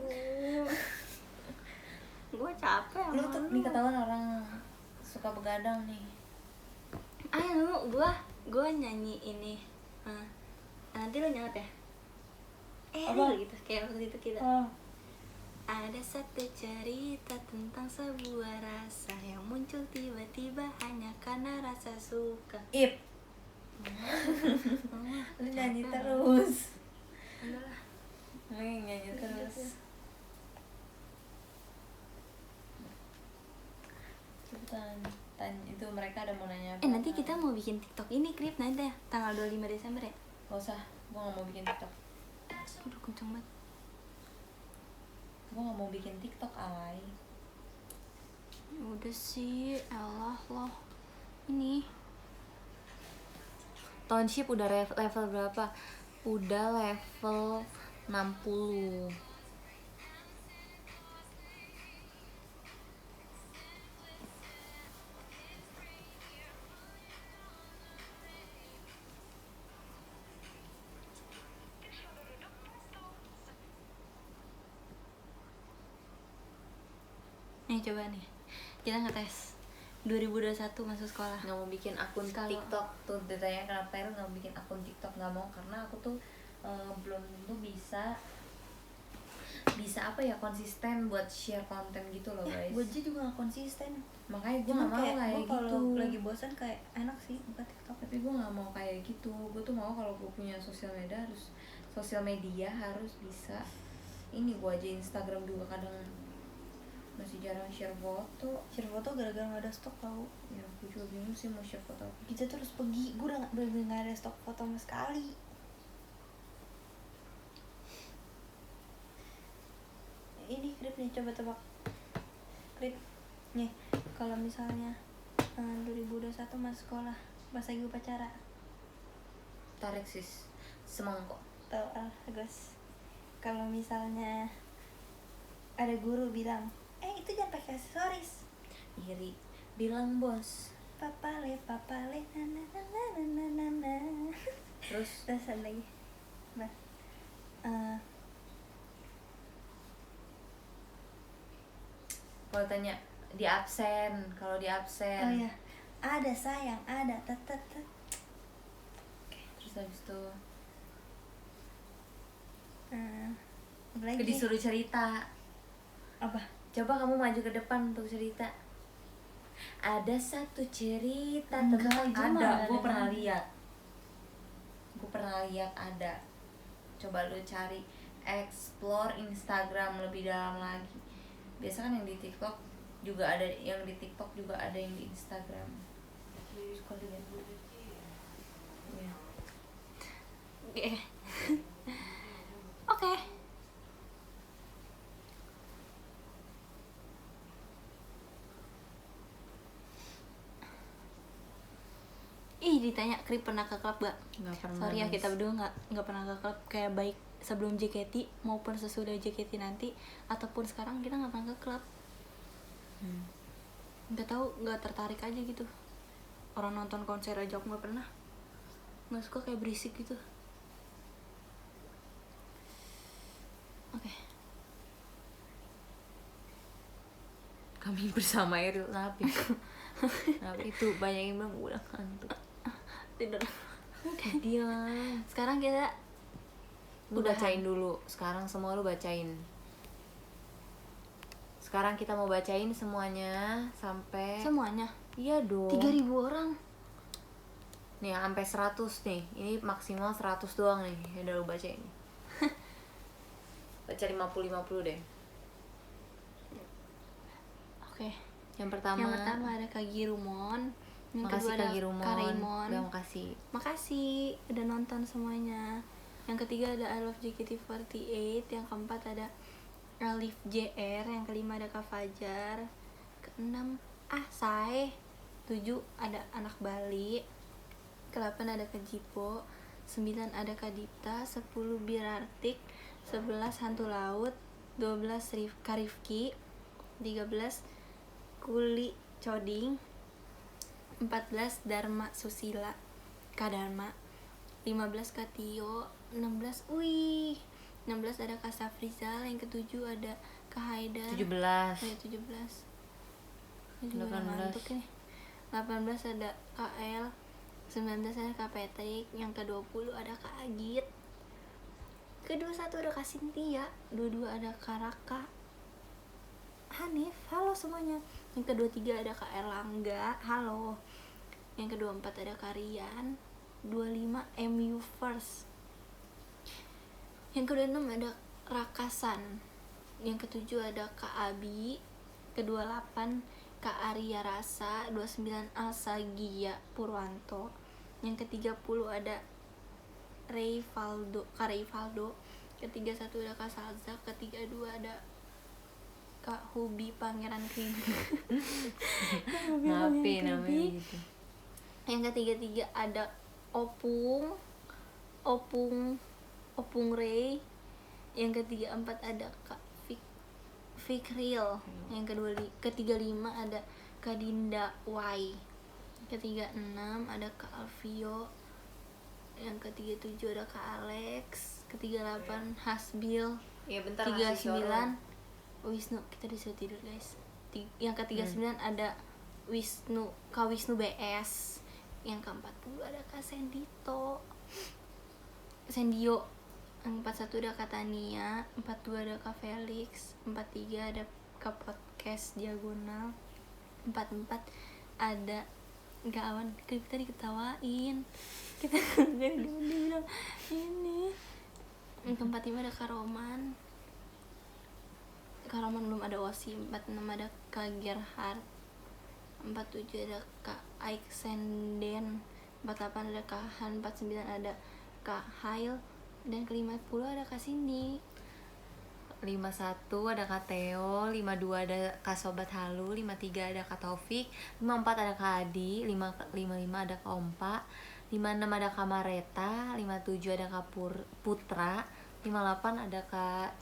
Gue capek lu sama tuh lu. nih ketahuan orang suka begadang nih. Ayo gue nyanyi ini. Nanti lu nyaut ya. Apa? Gitu kayak waktu itu kita. Ada satu cerita tentang sebuah rasa yang muncul tiba-tiba hanya karena rasa suka. Ip. Lu nyanyi terus. Udahlah. Lu nyanyi terus. Cepetan. Itu mereka ada mau nanya apa? Nanti kita mau bikin TikTok ini, Krip, nanti ya, tanggal 25 Desember ya. Gak usah, gua gak mau bikin TikTok. Aduh, kenceng banget. Gua gak mau bikin TikTok, Alay. Udah sih, elah loh. Ini Township udah level berapa? Udah level 60. nih coba nih. Kita ngetes 2021 masuk sekolah. Nggak mau bikin akun TikTok tuh, ditanya kenapa lu nggak mau bikin akun TikTok. Nggak mau, karena aku tuh belum tuh bisa apa ya, konsisten buat share konten gitu loh guys. Gue juga gak konsisten. Makanya gue nggak mau kayak gitu. Kalau lagi bosan kayak enak sih buka TikTok. Tapi gue nggak mau kayak gitu. Gue tuh mau kalau gue punya sosial media harus bisa. Ini gue aja Instagram juga kadang masih jarang share foto. Share foto gara-gara gak ada stok tau. Ya aku juga bingung sih mau share foto apa. Kita terus pergi. Gue udah gak ada stok foto sama sekali. Ini Krip nih, coba tebak. Krip nih, kalau misalnya 2021 masuk sekolah pas lagi upacara, Tarik sis, semangkok. tau Agus, kalau misalnya ada guru bilang itu jangan pakai aksesoris, Iri, bilang bos. papale na na na na na na na. Terus Terus ada lagi kalau tanya di absen, kalau di absen. oh ya, ada sayang, ada tetet. Terus habis itu Apa lagi? disuruh cerita. Apa? Coba kamu maju ke depan untuk cerita. Ada satu cerita Enggak, tentang itu mah ada. ada Gue pernah kan. lihat. Gue pernah lihat ada. Coba lu cari, explore Instagram lebih dalam lagi. Biasa kan yang di TikTok juga ada, yang di TikTok juga ada yang di Instagram. Suka lihat dulu. Ya. Oke. Ih, ditanya Krip pernah ke klub gak? Nggak pernah. Sorry ya, Mas. kita berdua nggak pernah ke klub, kayak baik sebelum JKT maupun sesudah JKT nanti ataupun sekarang kita nggak pernah ke klub. Nggak tahu, nggak tertarik aja gitu. Orang nonton konser aja aku nggak pernah. Nggak suka, kayak berisik gitu. Oke. Kami bersama Eril Nabi. Nabi itu banyak yang bilang udah ngantuk. Tidur. Diam. Sekarang kita Lu udahan. bacain dulu. Sekarang semua lu bacain. Sekarang kita mau bacain semuanya sampai semuanya iya dong. 3.000 orang. Nih sampai 100 nih. Ini maksimal 100 doang nih. Ya udah lu bacain. Baca 50-50 deh. Oke. Yang pertama ada Kak Girumon. Yang makasih kedua ada Kak Girumon. Kak Raymond. Udah makasih. Makasih udah nonton semuanya. Yang ketiga ada I Love JKT48. Yang keempat ada Alif JR. Yang kelima ada Kak Fajar. Keenam Sai. 7 ada Anak Bali. Ke-8 ada Kak Jipo. 9 ada Kak Dipta. 10 Birartik. 11 Hantu Laut. 12 Kak Rifki. 13 Kuli Coding. 14 Dharma Susila Kak Dharma. 15 Kak Tio. 16 ada Kak Safrizal. Yang ke-7 ada Kak Haidar. 17. 17. Ini 18. juga ngantuk nih. 18 ada Kak El. 19 ada Kak Patrick. Yang ke-20 ada Kak Agit. Ke-21 ada Kak Cynthia. 22 ada Kak Raka. Hanif, halo semuanya. Yang ke-23 ada Kak Erlangga, halo. Yang ke-24 ada Kak Rian. 25 MU First. Yang ke-26 ada Rakasan. Yang ke-7 ada Kak Abi. Ke-28 Kak Arya Rasa. 29 Alsa Gia Purwanto. Yang ke-30 ada Kak Reyvaldo. Ke-31 ada Kak Salza. Ke-32 ada Kak Hubi Pangeran Kribi. Ngapain namanya gitu. Yang ke-33 ada Opung Ray. Yang ke-34 ada Kak Fikril. Yang ke-35 ada Kak Dinda Y. Ke-36 ada Kak Alfio. Yang ke-37 ada Kak Alex. Ke-38 Hasbil. Ya bentar 39 Wisnu, kita disuruh tidur guys. Yang ke-39 ada Kak Wisnu BS. Yang ke-40 ada Kak Sendio. Yang 41 ada Kak Tania. 42 ada Kak Felix. 43 ada Kak Podcast Diagonal. 44 ada Kak Awan. Kita diketawain. Kita bilang ini. Yang ke-45 ada Kak Roman. Kak Roman belum ada Osi. 46 ada Kak Gerhard. 47 ada Kak Aiksenden. 48 ada Kak Han. 49 ada Kak Hail. Dan ke-50 ada Kak Cindy. 51 ada Kak Theo. 52 ada Kak Sobat Halu. 53 ada Kak Taufik. 54 ada Kak Adi. 55 ada Kak Ompa. 56 ada Kak Mareta. 57 ada Kak Putra. 58 ada Kak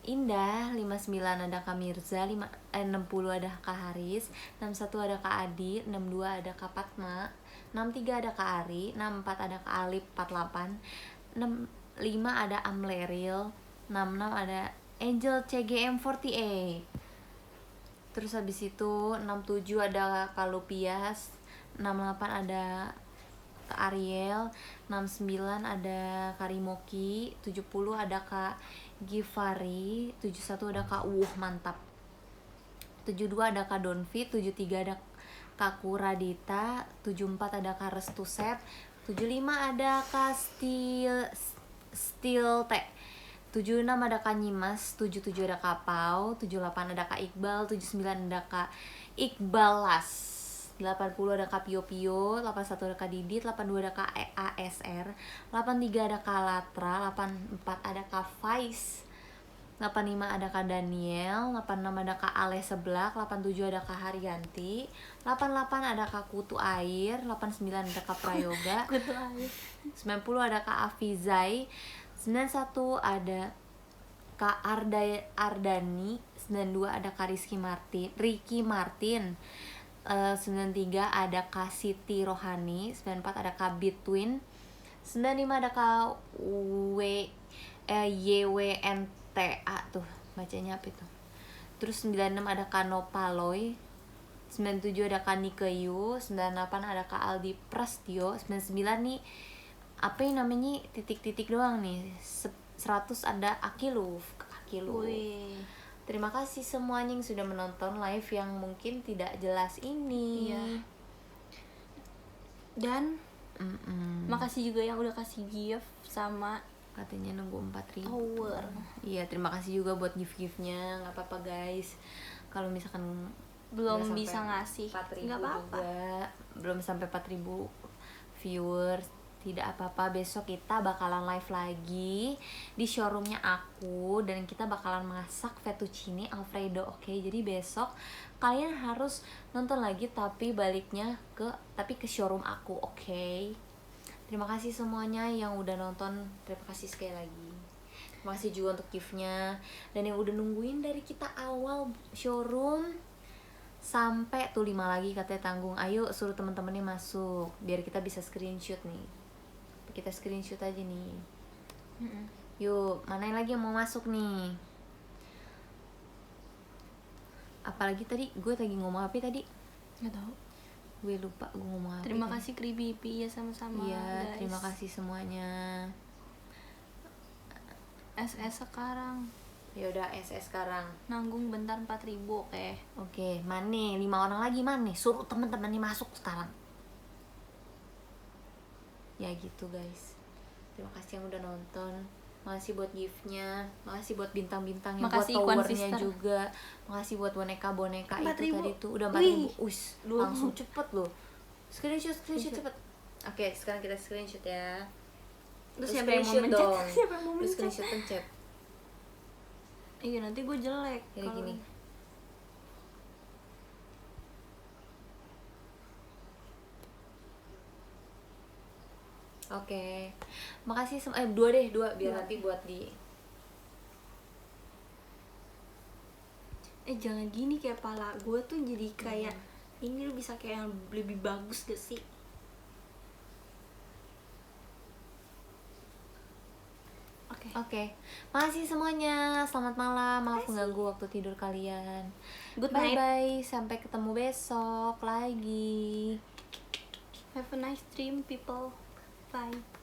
Indah. 59 ada Kak Mirza. 60 ada Kak Haris. 61 ada Kak Adi. 62 ada Kak Fatma. 63 ada Kak Ari. 64 ada Kak Alip. 48 65 ada Amleril. 66 ada Angel CGM48. Terus habis itu 67 ada Kak Lupias. 68 ada Kak Ariel. 69 ada Kak Rimoki. 70 ada Kak Givari. 71 ada Kak mantap. 72 ada Kak Donvi. 73 ada Kak Kuradita. 74 ada Kak Restusep. 75 ada Kak Steel T. 76 ada Kak Nyimas. 77 ada Kak Pau. 78 ada Kak Iqbal. 79 ada Kak Iqbalas. 80 ada Kak Pio Pio. 81 ada Kak Didit. 82 ada Kak ASR. 83 ada Kak Latra. 84 ada Kak Faiz. 85 ada Kak Daniel. 86 ada Kak Ale Seblak. 87 ada Kak Haryanti. 88 ada Kak Kutu Air. 89 ada Kak Prayoga. Kutu Air. 90 ada Kak Afizai. 91 ada Kak Ardani. 92 ada Kak Ricky Martin. 93 ada Kak Siti Rohani. 94 ada Kak Bitwin. 95 ada Kak YWNTA tuh bacanya apa itu. Terus 96 ada Kak Nopaloy. 97 ada Kak Nikeyu. 98 ada Kak Aldi Prastio. 99 nih apa yang namanya titik-titik doang nih. 100 ada Akiluf. Wih. Terima kasih semuanya yang sudah menonton live yang mungkin tidak jelas ini. Iya. Dan makasih juga yang udah kasih gift sama katanya nunggu 4.000 Power. Iya, terima kasih juga buat gift-giftnya. Nggak apa-apa guys, kalau misalkan belum bisa ngasih 4.000 nggak apa-apa juga, belum sampai 4.000 viewers, Tidak apa-apa, besok kita bakalan live lagi di showroomnya aku dan kita bakalan masak fettuccine alfredo, oke? Jadi besok kalian harus nonton lagi tapi ke showroom aku, oke? Terima kasih semuanya yang udah nonton, terima kasih sekali lagi. Terima kasih juga untuk gift-nya dan yang udah nungguin dari kita awal showroom sampai tuh 5 lagi katanya tanggung. Ayo suruh teman-temannya masuk biar kita bisa screenshot nih. Kita screenshot aja nih. Yuk, mana yang lagi yang mau masuk nih? Apalagi tadi gue lagi ngomong apa tadi? Nggak tahu. Gue lupa gue ngomong apa. Terima kasih Kribipi ya sama-sama. Iya, guys. terima kasih semuanya. SS sekarang. Ya udah SS sekarang. Nanggung bentar 4.000, oke. Oke, mana 5 orang lagi mana? Suruh teman-teman nih masuk sekarang. Ya gitu guys. Terima kasih yang udah nonton. Makasih buat gift-nya, makasih buat bintang-bintangnya, buat Makasih Ikhwan towernya Sister. juga. Makasih buat boneka-boneka itu 4.000. tadi tuh udah 4.000. Wih. Us, 20. langsung cepet loh. Screenshot cepet. Oke, sekarang kita screenshot ya. Terus Lu siapa yang mau screenshot mencet? dong. Siapa yang mau Lu mencet? screenshot pencet. Iya, nanti gue jelek Kayak kalau gini. Oke, makasih 2 deh, 2 biar nanti buat di. Jangan gini, kayak pala gue tuh jadi kayak ini. Lu bisa kayak yang lebih bagus gak sih? Oke, makasih semuanya. Selamat malam, maaf mengganggu waktu tidur kalian. Good Bye night. bye, sampai ketemu besok lagi. Have a nice dream, people. Bye.